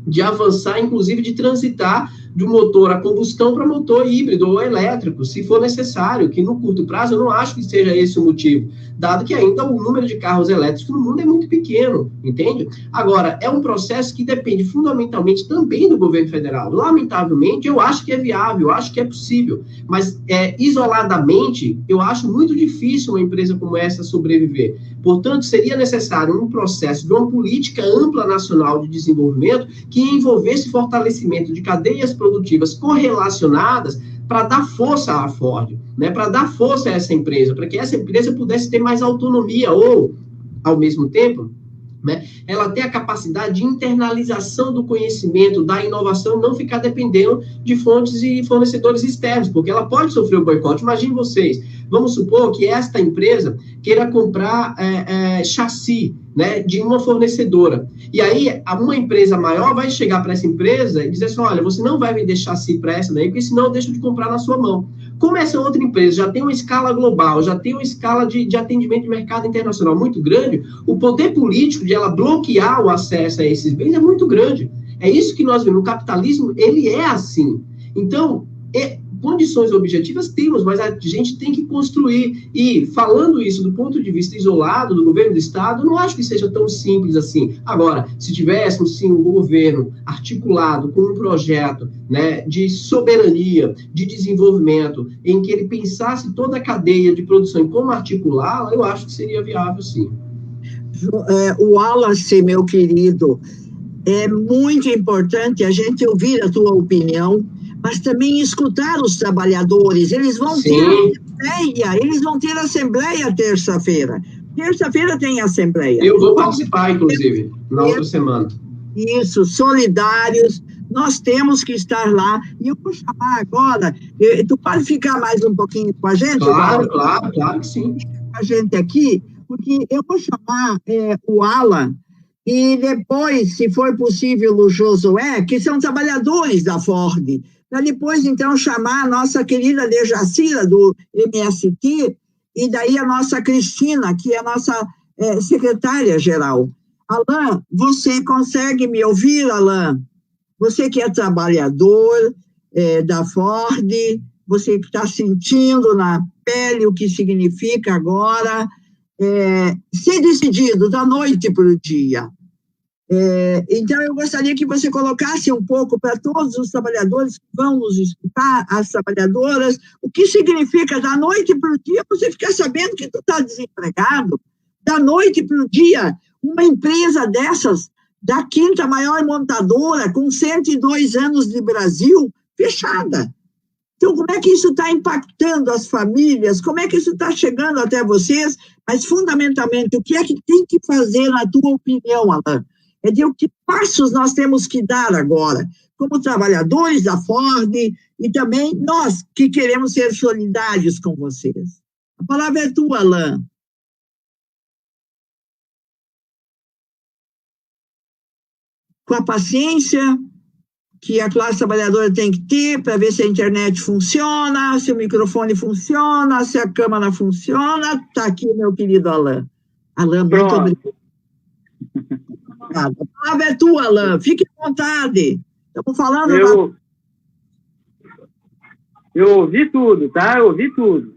de avançar, inclusive de transitar do motor a combustão para motor híbrido ou elétrico, se for necessário, que no curto prazo eu não acho que seja esse o motivo, dado que ainda o número de carros elétricos no mundo é muito pequeno, entende? Agora, é um processo que depende fundamentalmente também do governo federal. Lamentavelmente, eu acho que é viável, eu acho que é possível, mas isoladamente, eu acho muito difícil uma empresa como essa sobreviver. Portanto, seria necessário um processo de uma política ampla nacional de desenvolvimento que envolvesse fortalecimento de cadeias produtivas correlacionadas para dar força à Ford, né, para dar força a essa empresa, para que essa empresa pudesse ter mais autonomia ou, ao mesmo tempo, né, ela ter a capacidade de internalização do conhecimento, da inovação, não ficar dependendo de fontes e fornecedores externos, porque ela pode sofrer o boicote. Imagine vocês, vamos supor que esta empresa queira comprar chassi, né, de uma fornecedora. E aí, uma empresa maior vai chegar para essa empresa e dizer assim, olha, você não vai vender chassi para essa daí, porque senão eu deixo de comprar na sua mão. Como essa outra empresa já tem uma escala global, já tem uma escala de atendimento de mercado internacional muito grande, o poder político de ela bloquear o acesso a esses bens é muito grande. É isso que nós vemos. O capitalismo, ele é assim. Então, condições objetivas temos, mas a gente tem que construir. E, falando isso do ponto de vista isolado do governo do Estado, eu não acho que seja tão simples assim. Agora, se tivéssemos, sim, um governo articulado com um projeto, né, de soberania, de desenvolvimento, em que ele pensasse toda a cadeia de produção e como articulá-la, eu acho que seria viável, sim. O Wallace, meu querido, é muito importante a gente ouvir a tua opinião, mas também escutar os trabalhadores. Eles vão ter assembleia terça-feira. Terça-feira tem assembleia. Eu vou participar, inclusive, na outra semana. Isso, solidários, nós temos que estar lá. E eu vou chamar agora, tu pode ficar mais um pouquinho com a gente? Claro que sim. Com a gente aqui, porque eu vou chamar o Alan, e depois, se for possível, o Josué, que são trabalhadores da Ford, para depois, então, chamar a nossa querida Dejacira, do MST, e daí a nossa Cristina, que é a nossa secretária-geral. Alan, você consegue me ouvir, Alan? Você que é trabalhador da Ford, você que está sentindo na pele o que significa agora ser decidido da noite para o dia. Então, eu gostaria que você colocasse um pouco para todos os trabalhadores que vão nos escutar, as trabalhadoras, o que significa da noite para o dia você ficar sabendo que tu está desempregado, da noite para o dia, uma empresa dessas, da quinta maior montadora, com 102 anos de Brasil, fechada. Então, como é que isso está impactando as famílias? Como é que isso está chegando até vocês? Mas, fundamentalmente, o que é que tem que fazer, na tua opinião, Alan? É de que passos nós temos que dar agora, como trabalhadores da Ford e também nós que queremos ser solidários com vocês. A palavra é tua, Alan. Com a paciência que a classe trabalhadora tem que ter para ver se a internet funciona, se o microfone funciona, se a câmera funciona. Está aqui, meu querido Alan. Alan, muito obrigado. A palavra é tua, Alan. Fique à vontade. Estamos falando... Eu ouvi tudo, tá? Eu ouvi tudo.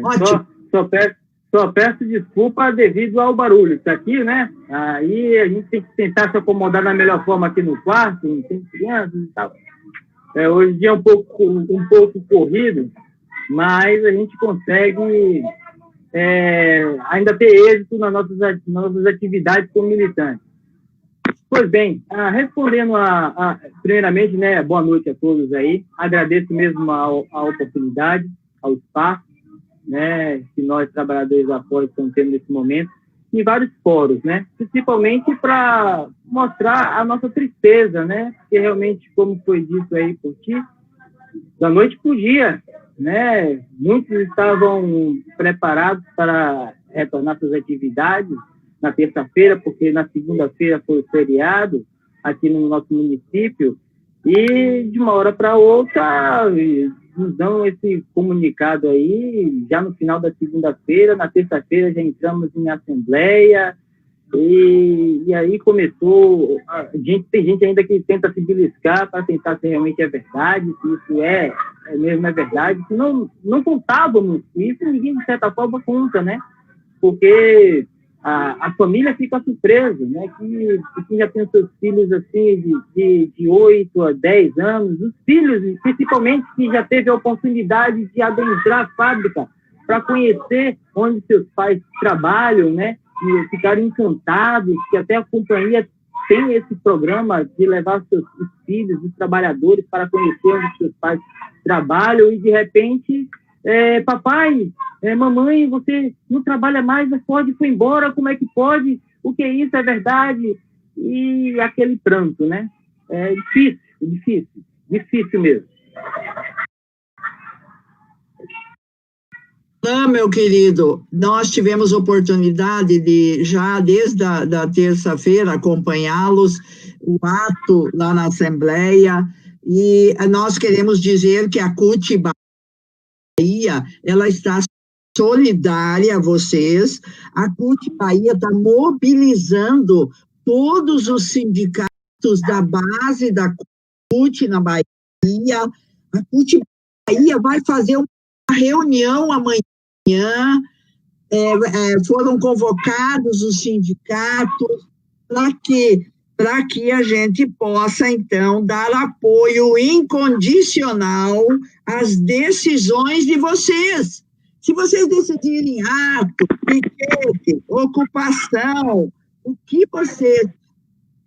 Ótimo. Só peço desculpa devido ao barulho. Isso aqui, né? Aí a gente tem que tentar se acomodar da melhor forma aqui no quarto, tem crianças e tal. Hoje em dia é um pouco corrido, mas a gente consegue ainda ter êxito nas nossas atividades como militantes. Pois bem, respondendo primeiramente, né, boa noite a todos aí. Agradeço mesmo a oportunidade, ao espaço, né, que nós, trabalhadores da Ford, estamos tendo nesse momento, em vários fóruns, né, principalmente para mostrar a nossa tristeza, né, porque realmente, como foi dito aí por ti, da noite para o dia, né, muitos estavam preparados para retornar suas atividades na terça-feira, porque na segunda-feira foi o feriado aqui no nosso município, E de uma hora para outra nos dão esse comunicado aí, já no final da segunda-feira. Na terça-feira já entramos em assembleia, e aí começou, tem gente ainda que tenta se beliscar para tentar se realmente é verdade, se isso mesmo é verdade, se não contávamos isso, ninguém de certa forma conta, né? Porque a família fica surpresa, né? Que já tem seus filhos assim de 8 a 10 anos, os filhos, principalmente, que já teve a oportunidade de adentrar a fábrica para conhecer onde seus pais trabalham, né? E ficaram encantados, que até a companhia tem esse programa de levar os filhos, os trabalhadores, para conhecer onde seus pais trabalham, e de repente, papai, mamãe, você não trabalha mais, a Ford foi embora, como é que pode? O que é isso? É verdade? E aquele pranto, né? É difícil mesmo. Não, meu querido, nós tivemos oportunidade de, já desde a terça-feira, acompanhá-los, o ato lá na Assembleia, e nós queremos dizer que a CUT Bahia, ela está solidária a vocês. A CUT Bahia está mobilizando todos os sindicatos da base da CUT na Bahia. A CUT Bahia vai fazer uma reunião amanhã, foram convocados os sindicatos para que a gente possa, então, dar apoio incondicional às decisões de vocês. Se vocês decidirem ato, piquete, ocupação, o que vocês,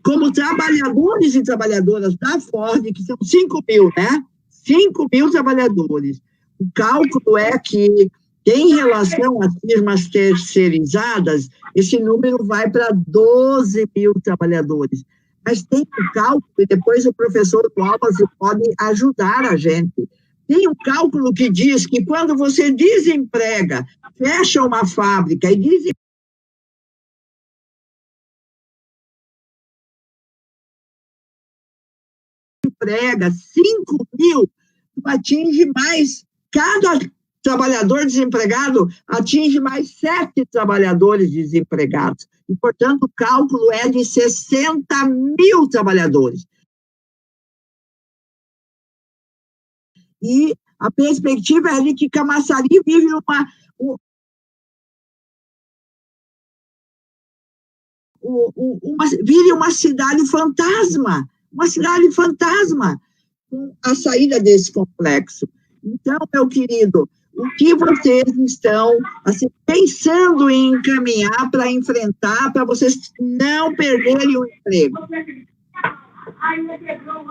como trabalhadores e trabalhadoras da Ford, que são 5 mil, né? 5 mil trabalhadores. O cálculo é que, em relação às firmas terceirizadas, esse número vai para 12 mil trabalhadores. Mas tem um cálculo, e depois o professor Palmas pode ajudar a gente. Tem um cálculo que diz que quando você desemprega, fecha uma fábrica e desemprega 5 mil, atinge mais, cada trabalhador desempregado atinge mais 7 trabalhadores desempregados. E, portanto, o cálculo é de 60 mil trabalhadores. E a perspectiva é de que Camaçari vive uma cidade fantasma, com a saída desse complexo. Então, meu querido, o que vocês estão assim, pensando em encaminhar para enfrentar, para vocês não perderem o emprego?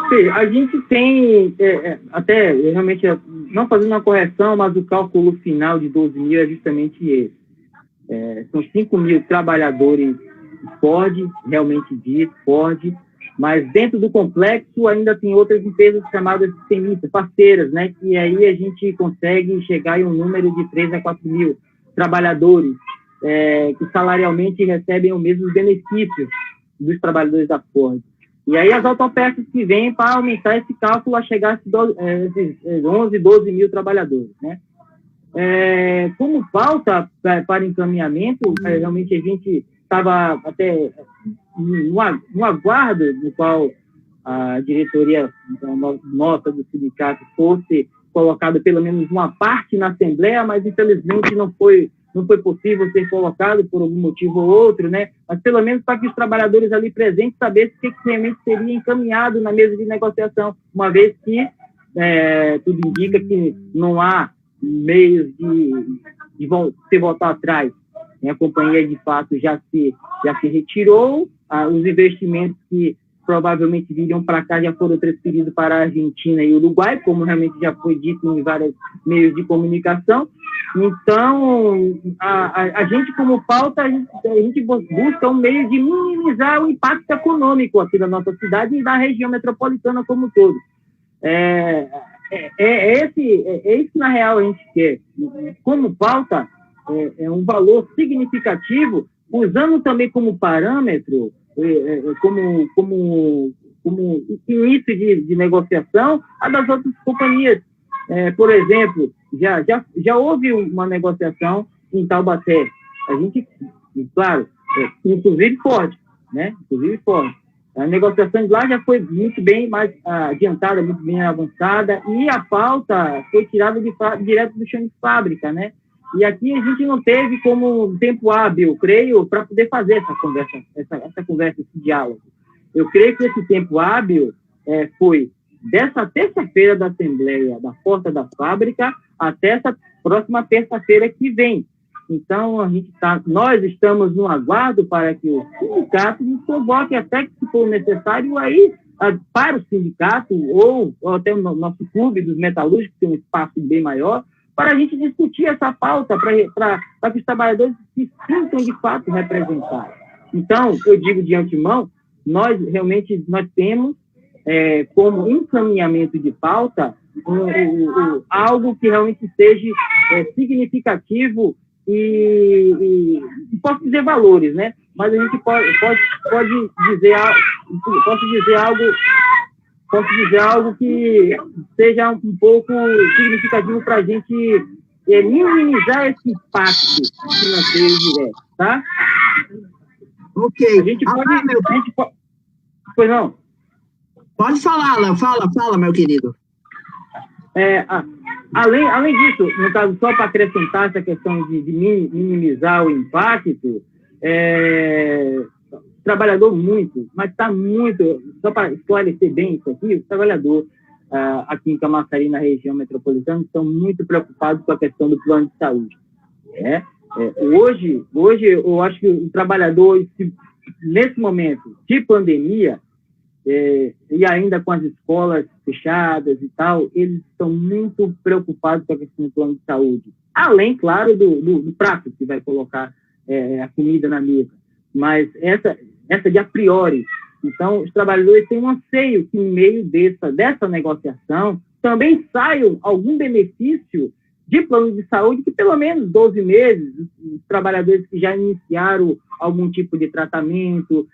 Sim, a gente tem, até realmente, não fazendo uma correção, mas o cálculo final de 12 mil é justamente esse. São 5 mil trabalhadores Ford, realmente dito, Ford, mas dentro do complexo ainda tem outras empresas chamadas sistemistas, parceiras, né, que aí a gente consegue chegar em um número de 3 a 4 mil trabalhadores que salarialmente recebem os mesmos benefícios dos trabalhadores da Ford. E aí as autopeças que vêm para aumentar esse cálculo a chegar a esses 11, 12 mil trabalhadores, né. Como pauta para encaminhamento, realmente a gente estava até no aguardo no qual a diretoria nossa do sindicato fosse colocada pelo menos uma parte na Assembleia, mas infelizmente não foi possível ser colocado por algum motivo ou outro, né? Mas pelo menos para que os trabalhadores ali presentes sabessem o que realmente seria encaminhado na mesa de negociação, uma vez que tudo indica que não há meios de se voltar atrás. A companhia, de fato, já se retirou, os investimentos que provavelmente viriam para cá já foram transferidos para a Argentina e Uruguai, como realmente já foi dito em vários meios de comunicação. Então, a gente, como pauta, a gente busca um meio de minimizar o impacto econômico aqui da nossa cidade e da região metropolitana como um todo. Esse, na real, a gente quer. Como pauta, um valor significativo, usando também como parâmetro, como como início de negociação a das outras companhias. Por exemplo, já houve uma negociação em Taubaté. A gente, claro, inclusive forte, né? Inclusive forte. A negociação de lá já foi muito bem mais adiantada, muito bem avançada, e a pauta foi tirada direto do chão de fábrica, né? E aqui a gente não teve como tempo hábil, creio, para poder fazer essa conversa, esse diálogo. Eu creio que esse tempo hábil foi dessa terça-feira da Assembleia, da porta da fábrica, até essa próxima terça-feira que vem. Então, nós estamos no aguardo para que o sindicato nos convoque, até que, se for necessário, aí, para o sindicato, ou até o nosso clube dos metalúrgicos, que tem um espaço bem maior, para a gente discutir essa pauta, para que os trabalhadores se sintam, de fato, representados. Então, eu digo de antemão, nós temos, como encaminhamento de pauta, algo que realmente seja significativo e posso dizer valores, né? Mas a gente pode dizer algo que seja um pouco significativo para a gente minimizar esse impacto financeiro direto, tá? Ok. A gente pode... Pois não? Pode falar, Alan. Fala, meu querido. Além disso, no caso, só para acrescentar essa questão de minimizar o impacto, trabalhador muito, mas está muito, só para esclarecer bem isso aqui, o trabalhador aqui em Camaçari, na região metropolitana, estão muito preocupados com a questão do plano de saúde. Hoje, eu acho que o trabalhador, nesse momento de pandemia, e ainda com as escolas fechadas e tal, eles estão muito preocupados com a questão do plano de saúde. Além, claro, do prato que vai colocar a comida na mesa. Mas essa de a priori. Então, os trabalhadores têm um anseio que, no meio dessa negociação, também saia algum benefício de plano de saúde, que pelo menos 12 meses, os trabalhadores que já iniciaram algum tipo de tratamento,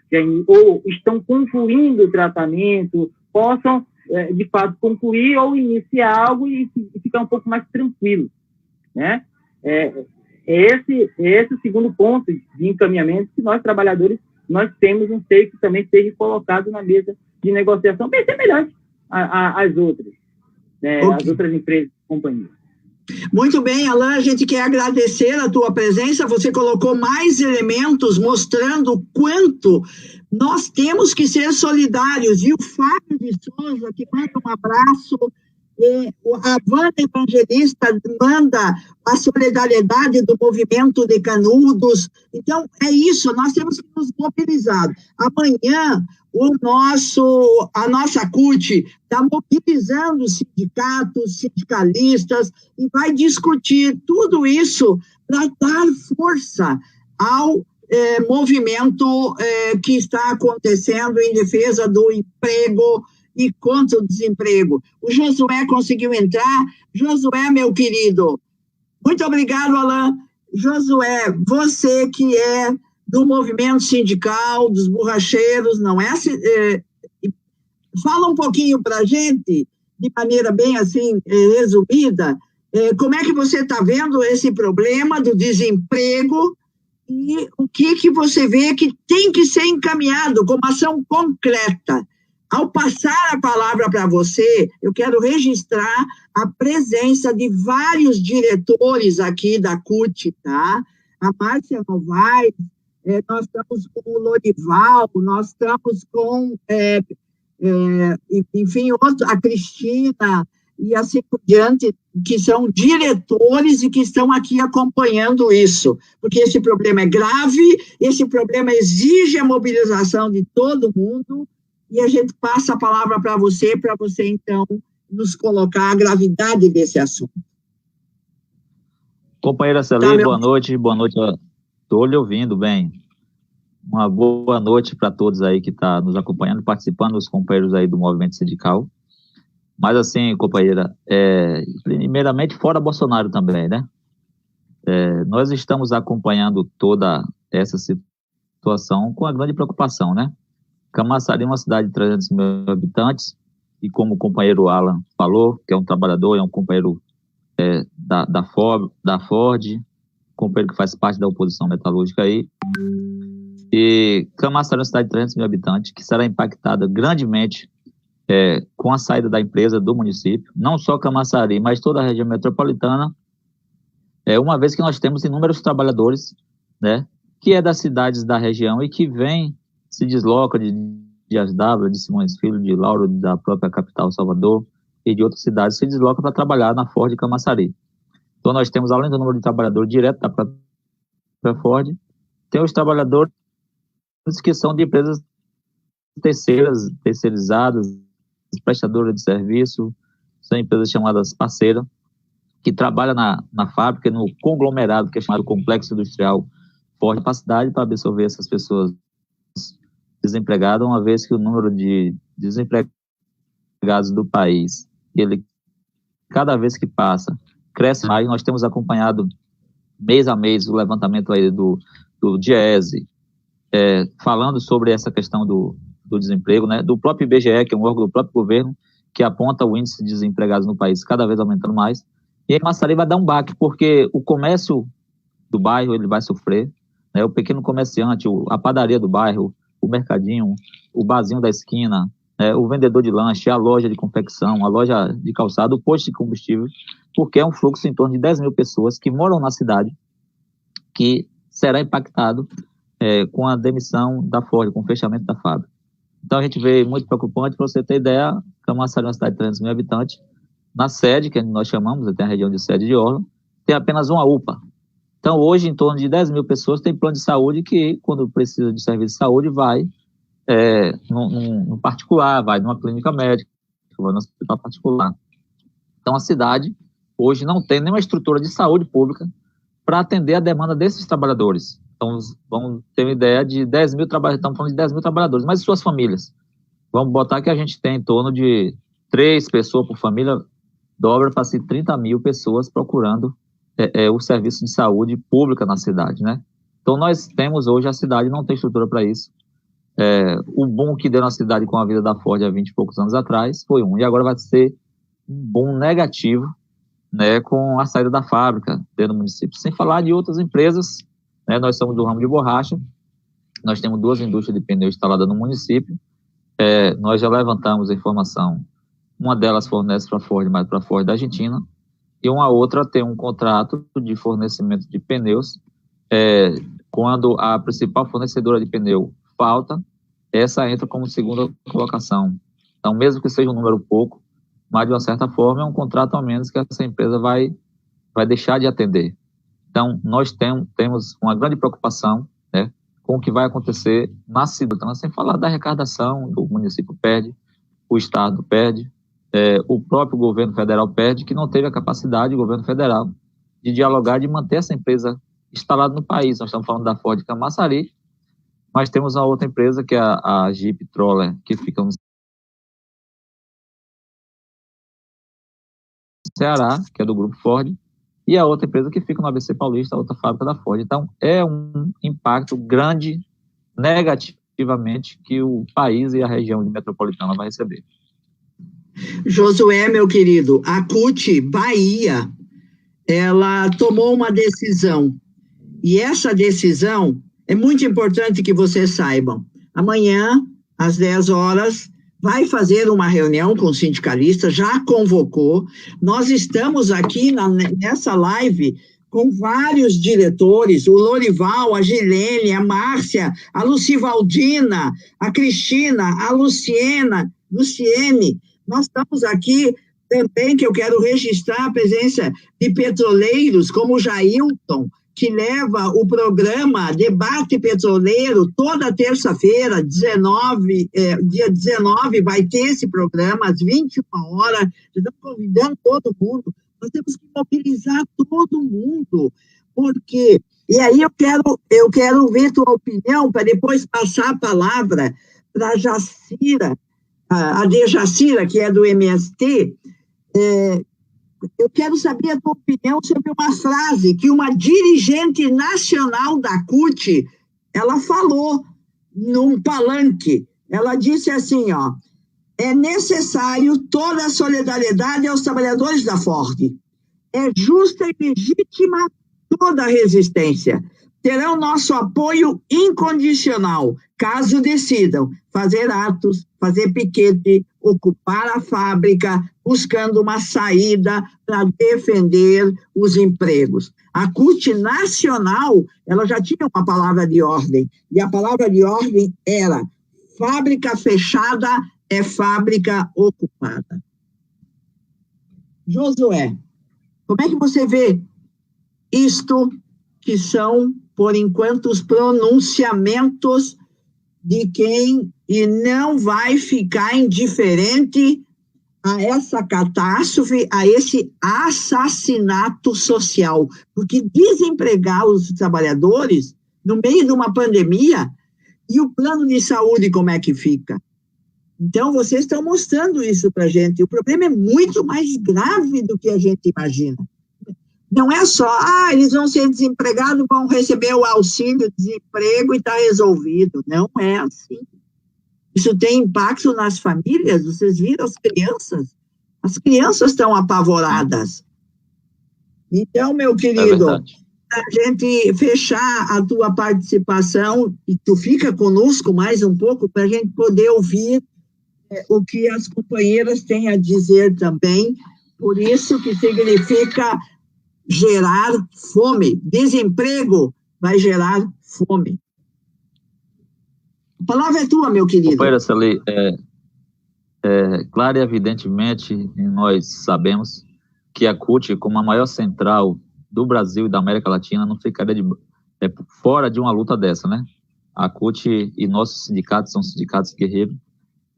ou estão concluindo o tratamento, possam, de fato, concluir ou iniciar algo e ficar um pouco mais tranquilo, né? Esse o segundo ponto de encaminhamento que nós, trabalhadores, nós temos um seio que também seja colocado na mesa de negociação, bem semelhante às outras, às outras empresas e companhias. Muito bem, Alan, a gente quer agradecer a tua presença, você colocou mais elementos mostrando o quanto nós temos que ser solidários, e o Fábio de Souza, que manda um abraço, a Wanda Evangelista manda a solidariedade do movimento de Canudos. Então, é isso, nós temos que nos mobilizar. Amanhã, a nossa CUT está mobilizando os sindicatos, sindicalistas, e vai discutir tudo isso para dar força ao movimento que está acontecendo em defesa do emprego e contra o desemprego. O Josué conseguiu entrar. Josué, meu querido, muito obrigado, Alan. Josué, você que é do movimento sindical, dos borracheiros, não é? Fala um pouquinho para a gente, de maneira bem assim, resumida, como é que você está vendo esse problema do desemprego e o que você vê que tem que ser encaminhado como ação concreta. Ao passar a palavra para você, eu quero registrar a presença de vários diretores aqui da CUT, tá? A Márcia Novaes, nós estamos com o Lorival, nós estamos com, enfim, a Cristina e assim por diante, que são diretores e que estão aqui acompanhando isso, porque esse problema é grave, esse problema exige a mobilização de todo mundo, e a gente passa a palavra para você, então, nos colocar a gravidade desse assunto. Companheira Celi, boa noite, estou lhe ouvindo bem. Uma boa noite para todos aí que estão nos acompanhando, participando, os companheiros aí do movimento sindical. Mas assim, companheira, primeiramente fora Bolsonaro também, né? Nós estamos acompanhando toda essa situação com a grande preocupação, né? Camaçari é uma cidade de 300 mil habitantes, e como o companheiro Alan falou, que é um trabalhador, é um companheiro da Ford, companheiro que faz parte da oposição metalúrgica aí. E Camaçari é uma cidade de 300 mil habitantes, que será impactada grandemente com a saída da empresa do município, não só Camaçari, mas toda a região metropolitana, uma vez que nós temos inúmeros trabalhadores, né, que é das cidades da região e que se desloca de Dias d'Ávila, de Simões Filho, de Lauro, da própria capital Salvador e de outras cidades, se desloca para trabalhar na Ford de Camaçari. Então nós temos, além do número de trabalhadores direto da própria Ford, tem os trabalhadores que são de empresas terceirizadas, prestadoras de serviço, são empresas chamadas parceiras, que trabalham na fábrica, no conglomerado, que é chamado Complexo Industrial Ford, capacidade para absorver essas pessoas desempregadas, uma vez que o número de desempregados do país, ele, cada vez que passa, cresce mais. Nós temos acompanhado mês a mês o levantamento aí do DIEESE, falando sobre essa questão do desemprego, né, do próprio IBGE, que é um órgão do próprio governo, que aponta o índice de desempregados no país cada vez aumentando mais. E aí Camaçari vai dar um baque, porque o comércio do bairro ele vai sofrer, né, o pequeno comerciante, a padaria do bairro, o mercadinho, o barzinho da esquina, o vendedor de lanche, a loja de confecção, a loja de calçado, o posto de combustível, porque é um fluxo em torno de 10 mil pessoas que moram na cidade, que será impactado com a demissão da Ford, com o fechamento da fábrica. Então a gente vê muito preocupante. Para você ter ideia, Camaçari é uma cidade de 300 mil habitantes, na sede, que nós chamamos, tem a região de sede de Orla, tem apenas uma UPA. Então hoje, em torno de 10 mil pessoas têm plano de saúde que, quando precisa de serviço de saúde, vai no particular, vai numa clínica médica, vai no hospital particular. Então a cidade hoje não tem nenhuma estrutura de saúde pública para atender a demanda desses trabalhadores. Então, vamos ter uma ideia de 10 mil trabalhadores, estamos falando de 10 mil trabalhadores, mas e suas famílias? Vamos botar que a gente tem em torno de 3 pessoas por família, dobra para 30 mil pessoas procurando o serviço de saúde pública na cidade, né? Então, nós temos hoje, a cidade não tem estrutura para isso. O boom que deu na cidade com a vida da Ford há 20 e poucos anos atrás foi e agora vai ser um boom negativo, né, com a saída da fábrica dentro do município, sem falar de outras empresas, né? Nós somos do ramo de borracha, nós temos 2 indústrias de pneu instaladas no município, nós já levantamos a informação, uma delas fornece para a Ford, mas para a Ford da Argentina, e uma outra tem um contrato de fornecimento de pneus, quando a principal fornecedora de pneu falta, essa entra como segunda colocação. Então, mesmo que seja um número pouco, mas de uma certa forma é um contrato a menos que essa empresa vai deixar de atender. Então, nós temos uma grande preocupação, né, com o que vai acontecer na cidade, sem falar da arrecadação, o município perde, o estado perde, o próprio governo federal perde, que não teve a capacidade, o governo federal, de dialogar, de manter essa empresa instalada no país. Nós estamos falando da Ford Camaçari, mas temos uma outra empresa, que é a Jeep Troller, que fica no Ceará, que é do grupo Ford, e a outra empresa que fica no ABC Paulista, a outra fábrica da Ford. Então, é um impacto grande, negativamente, que o país e a região metropolitana vai receber. Josué, meu querido, a CUT Bahia, ela tomou uma decisão, e essa decisão é muito importante que vocês saibam. Amanhã, às 10 horas, vai fazer uma reunião com os sindicalistas, já convocou. Nós estamos aqui nessa live com vários diretores, o Lorival, a Gilene, a Márcia, a Lucivaldina, a Cristina, a Luciene. Nós estamos aqui também, que eu quero registrar a presença de petroleiros, como o Jailton, que leva o programa Debate Petroleiro toda terça-feira, dia 19, vai ter esse programa, às 21 horas. Estamos convidando todo mundo. Nós temos que mobilizar todo mundo. Por quê? E aí eu quero ver tua opinião, para depois passar a palavra para a Jacira, a Dejacira, que é do MST. Eu quero saber a tua opinião sobre uma frase que uma dirigente nacional da CUT, ela falou num palanque, Ela disse assim, ó, é necessário toda a solidariedade aos trabalhadores da Ford. É justa e legítima toda a resistência. Terão nosso apoio incondicional, caso decidam fazer atos, fazer piquete, ocupar a fábrica, buscando uma saída para defender os empregos. A CUT Nacional, ela já tinha uma palavra de ordem, e a palavra de ordem era: fábrica fechada é fábrica ocupada. Josué, como é que você vê isto que são, por enquanto, os pronunciamentos de quem e não vai ficar indiferente a essa catástrofe, a esse assassinato social? Porque desempregar os trabalhadores no meio de uma pandemia, e o plano de saúde como é que fica? Então, vocês estão mostrando isso para a gente. O problema é muito mais grave do que a gente imagina. Não é só, eles vão ser desempregados, vão receber o auxílio-desemprego e está resolvido. Não é assim. Isso tem impacto nas famílias. Vocês viram as crianças? As crianças estão apavoradas. Então, meu querido, para a gente fechar a tua participação, e tu fica conosco mais um pouco, para a gente poder ouvir o que as companheiras têm a dizer também. Por isso que significa gerar fome. Desemprego vai gerar fome. A palavra é tua, meu querido. Companheira Celi, claro e evidentemente, nós sabemos que a CUT, como a maior central do Brasil e da América Latina, não ficaria fora de uma luta dessa, né? A CUT e nossos sindicatos são sindicatos guerreiros.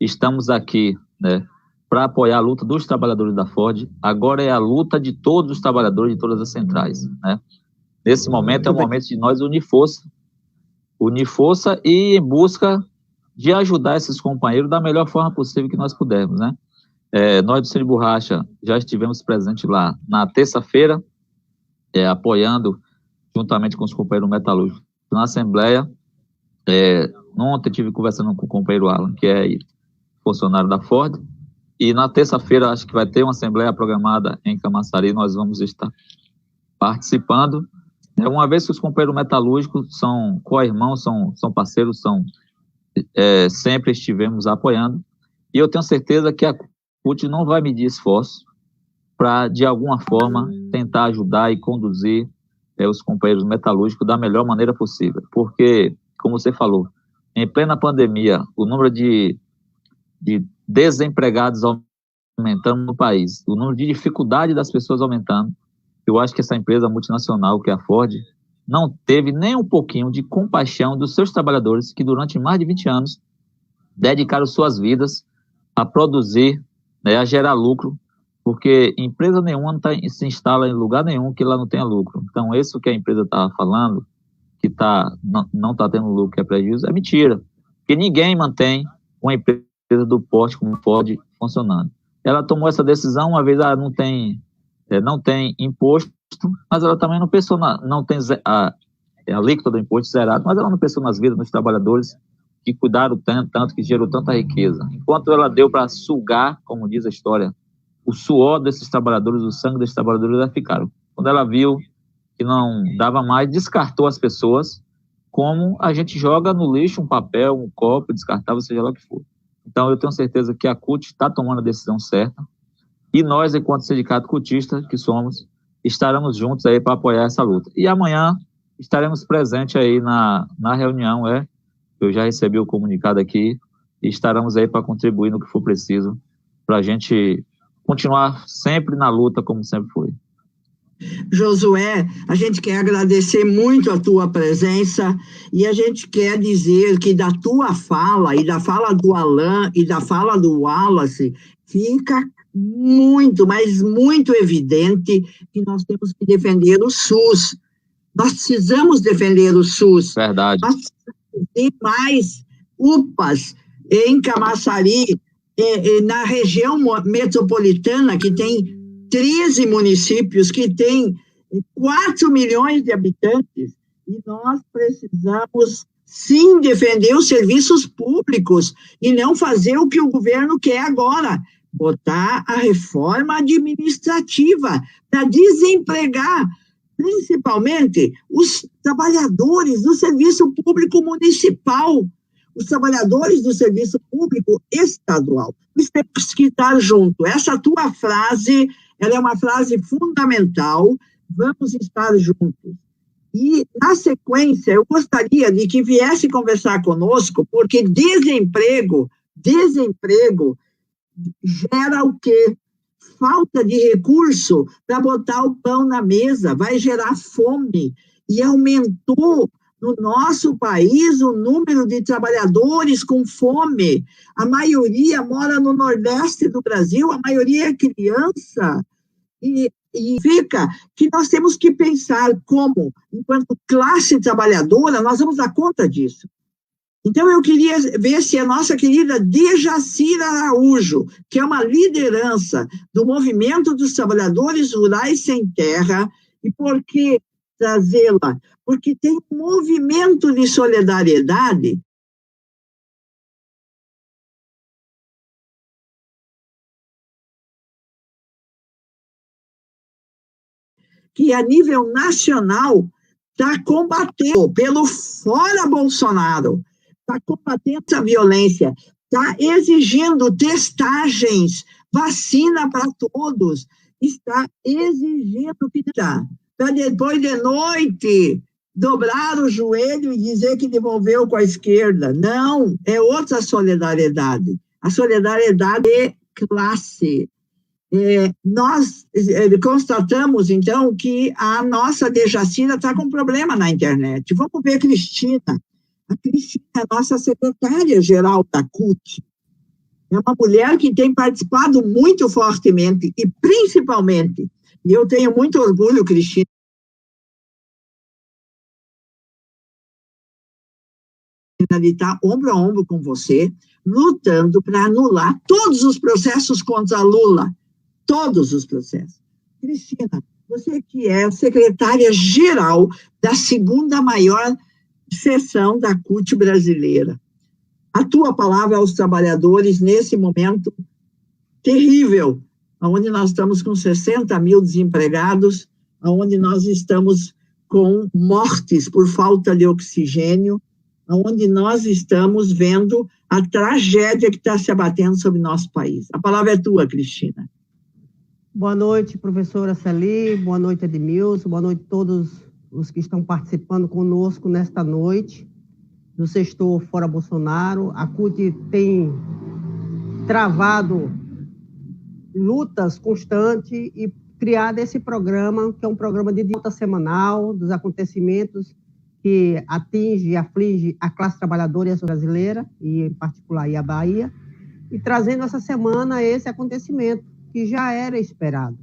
Estamos aqui, né, para apoiar a luta dos trabalhadores da Ford. Agora é a luta de todos os trabalhadores de todas as centrais, né? Nesse momento é o momento de nós unir força e em busca de ajudar esses companheiros da melhor forma possível que nós pudermos, né? Nós do Cine Borracha já estivemos presentes lá na terça-feira, apoiando juntamente com os companheiros metalúrgicos na Assembleia. Ontem estive conversando com o companheiro Alan, que é funcionário da Ford, e na terça-feira acho que vai ter uma assembleia programada em Camaçari, nós vamos estar participando, uma vez que os companheiros metalúrgicos são co-irmãos, são parceiros, sempre estivemos apoiando, e eu tenho certeza que a CUT não vai medir esforço para, de alguma forma, tentar ajudar e conduzir os companheiros metalúrgicos da melhor maneira possível, porque, como você falou, em plena pandemia, o número de desempregados aumentando no país, o número de dificuldade das pessoas aumentando. Eu acho que essa empresa multinacional, que é a Ford, não teve nem um pouquinho de compaixão dos seus trabalhadores que durante mais de 20 anos dedicaram suas vidas a produzir, né, a gerar lucro, porque empresa nenhuma se instala em lugar nenhum que lá não tenha lucro. Então, isso que a empresa estava falando, que não está tendo lucro, que é prejuízo, é mentira, porque ninguém mantém uma empresa do porte como Ford funcionando. Ela tomou essa decisão, uma vez não tem imposto, mas ela também não pensou não tem a alíquota do imposto zerado, mas ela não pensou nas vidas dos trabalhadores que cuidaram tanto, que gerou tanta riqueza. Enquanto ela deu para sugar, como diz a história, o suor desses trabalhadores, o sangue desses trabalhadores, elas ficaram. Quando ela viu que não dava mais, descartou as pessoas, como a gente joga no lixo um papel, um copo, descartável, seja lá o que for. Então, eu tenho certeza que a CUT está tomando a decisão certa, e nós, enquanto sindicato cutista que somos, estaremos juntos aí para apoiar essa luta. E amanhã estaremos presentes aí na reunião, eu já recebi o comunicado aqui, e estaremos aí para contribuir no que for preciso, para a gente continuar sempre na luta, como sempre foi. Josué, a gente quer agradecer muito a tua presença e a gente quer dizer que da tua fala e da fala do Alain e da fala do Wallace fica muito, mas muito evidente que nós temos que defender o SUS. Nós precisamos defender o SUS. Verdade. Nós precisamos ter mais UPAs em Camaçari, na região metropolitana, que tem 13 municípios, que tem 4 milhões de habitantes, e nós precisamos sim, defender os serviços públicos e não fazer o que o governo quer agora, botar a reforma administrativa para desempregar, principalmente os trabalhadores do serviço público municipal, os trabalhadores do serviço público estadual. Nós temos que estar junto. Essa tua frase, ela é uma frase fundamental, vamos estar juntos. E, na sequência, eu gostaria de que viesse conversar conosco, porque desemprego gera o quê? Falta de recurso para botar o pão na mesa, vai gerar fome. E aumentou no nosso país o número de trabalhadores com fome. A maioria mora no Nordeste do Brasil, a maioria é criança. E fica que nós temos que pensar como, enquanto classe trabalhadora, nós vamos dar conta disso. Então, eu queria ver se a nossa querida Dejacira Araújo, que é uma liderança do movimento dos trabalhadores rurais sem terra, e por que trazê-la? Porque tem um movimento de solidariedade que, a nível nacional, está combatendo pelo fora Bolsonaro, está combatendo essa violência, está exigindo testagens, vacina para todos, está exigindo que dá, para depois de noite dobrar o joelho e dizer que devolveu com a esquerda. Não, é outra solidariedade. A solidariedade é classe. Nós constatamos, então, que a nossa Dejacira está com problema na internet. Vamos ver a Cristina. A Cristina é a nossa secretária-geral da CUT. É uma mulher que tem participado muito fortemente e, principalmente, e eu tenho muito orgulho, Cristina, de estar ombro a ombro com você, lutando para anular todos os processos contra Lula. Todos os processos. Cristina, você que é secretária-geral da segunda maior seção da CUT brasileira, a tua palavra aos trabalhadores nesse momento terrível, onde nós estamos com 60 mil desempregados, onde nós estamos com mortes por falta de oxigênio, onde nós estamos vendo a tragédia que está se abatendo sobre nosso país. A palavra é tua, Cristina. Boa noite, professora Celi, boa noite, Edmilson, boa noite a todos os que estão participando conosco nesta noite do Sextou Fora Bolsonaro. A CUT tem travado lutas constantes e criado esse programa, que é um programa de pauta semanal dos acontecimentos que atinge e aflige a classe trabalhadora e a sociedade brasileira, e em particular a Bahia, e trazendo essa semana esse acontecimento, que já era esperado.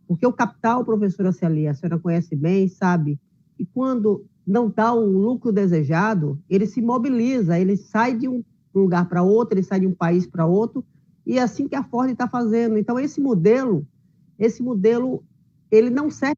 Porque o capital, professora Celi, a senhora conhece bem, sabe, que quando não dá o lucro desejado, ele se mobiliza, ele sai de um lugar para outro, ele sai de um país para outro, e é assim que a Ford está fazendo. Então, esse modelo, ele não serve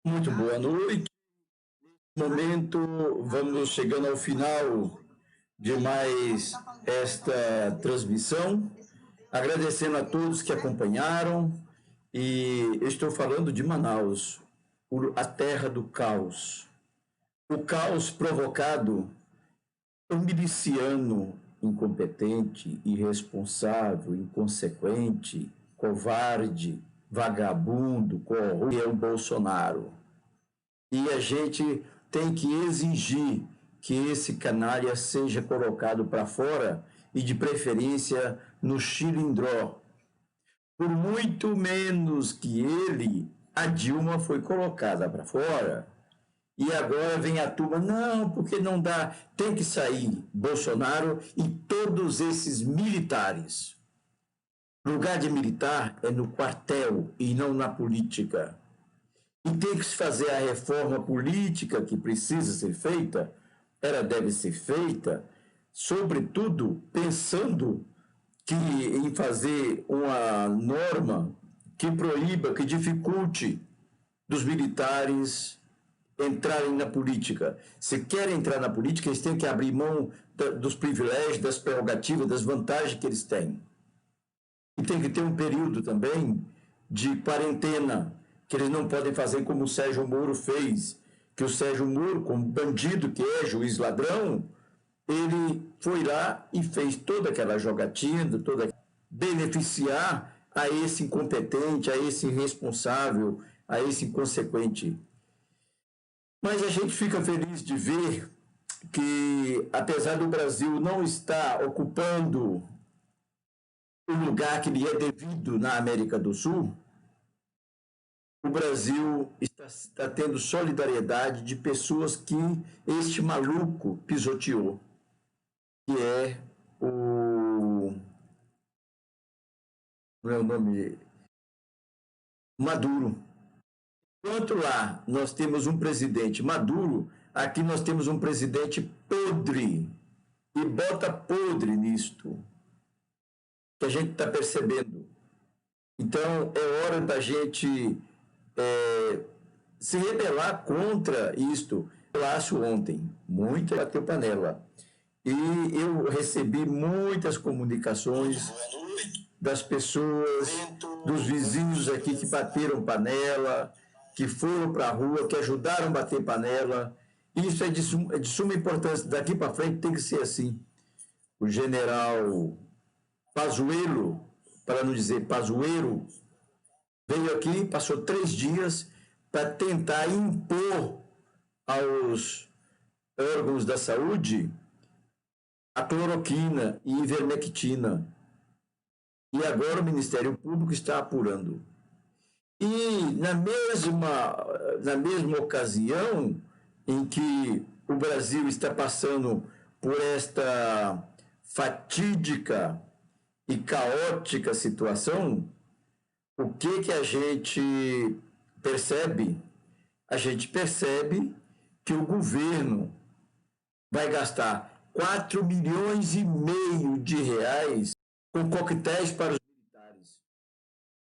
Muito boa noite. Nesse momento, vamos chegando ao final de mais esta transmissão. Agradecendo a todos que acompanharam. E eu estou falando de Manaus, a terra do caos. O caos provocado por um miliciano incompetente, irresponsável, inconsequente, covarde, vagabundo, corrupto, que é o Bolsonaro. E a gente tem que exigir que esse canalha seja colocado para fora e, de preferência, no xilindró. Por muito menos que ele, a Dilma foi colocada para fora. E agora vem a turma, não, porque não dá, tem que sair Bolsonaro e todos esses militares. Lugar de militar é no quartel e não na política. E tem que se fazer a reforma política que precisa ser feita, ela deve ser feita, sobretudo pensando em fazer uma norma que proíba, que dificulte dos militares entrarem na política. Se querem entrar na política, eles têm que abrir mão dos privilégios, das prerrogativas, das vantagens que eles têm. E tem que ter um período também de quarentena, que eles não podem fazer como o Sérgio Moro fez, que o Sérgio Moro, como bandido que é, juiz ladrão, ele foi lá e fez toda aquela jogatina, beneficiar a esse incompetente, a esse irresponsável, a esse inconsequente. Mas a gente fica feliz de ver que, apesar do Brasil não estar ocupando o lugar que lhe é devido na América do Sul, o Brasil está tendo solidariedade de pessoas que este maluco pisoteou, que é o... não é o nome... Maduro. Enquanto lá nós temos um presidente Maduro, aqui nós temos um presidente podre, e bota podre nisto, que a gente está percebendo. Então, é hora da gente se rebelar contra isto. Eu acho ontem, muito bateu panela. E eu recebi muitas comunicações das pessoas, dos vizinhos aqui que bateram panela, que foram para a rua, que ajudaram a bater panela. Isso é de suma importância. Daqui para frente tem que ser assim. O general Pazuello, para não dizer Pazueiro, veio aqui, passou 3 dias para tentar impor aos órgãos da saúde a cloroquina e ivermectina. E agora o Ministério Público está apurando. E na mesma ocasião em que o Brasil está passando por esta fatídica e caótica situação, o que a gente percebe? A gente percebe que o governo vai gastar 4,5 milhões de reais com coquetéis para os militares.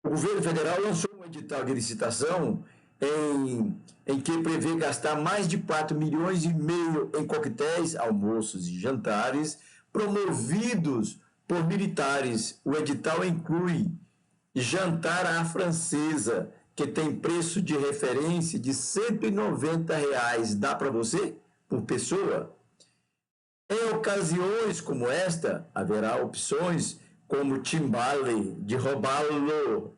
O governo federal lançou um edital de licitação em que prevê gastar mais de 4,5 milhões em coquetéis, almoços e jantares promovidos por militares. O edital inclui jantar à francesa, que tem preço de referência de R$ 190. Dá para você? Por pessoa? Em ocasiões como esta, haverá opções como timbale, de roubá-lo.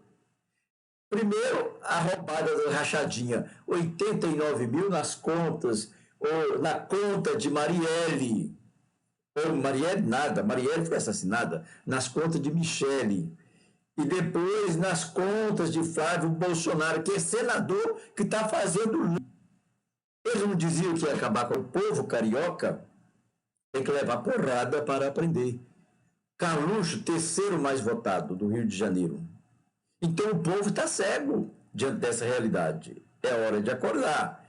Primeiro, a roubada da rachadinha, 89 mil nas contas, ou na conta de Marielle. Ou Marielle nada, Marielle foi assassinada, nas contas de Michele. E depois nas contas de Flávio Bolsonaro, que é senador que está fazendo... Eles não diziam que ia acabar com o povo carioca? Tem que levar porrada para aprender. Carluxo, terceiro mais votado do Rio de Janeiro. Então o povo está cego diante dessa realidade. É hora de acordar.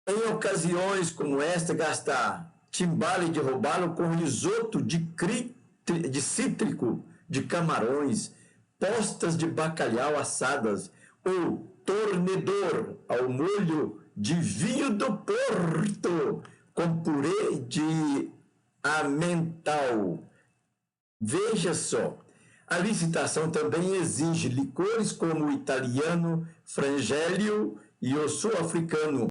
Em ocasiões como esta, gastar timbale de roubá-lo com risoto de cítrico, de camarões, postas de bacalhau assadas ou tornedor ao molho de vinho do Porto, com purê de amental. Veja só, a licitação também exige licores como o italiano, frangélio e o sul-africano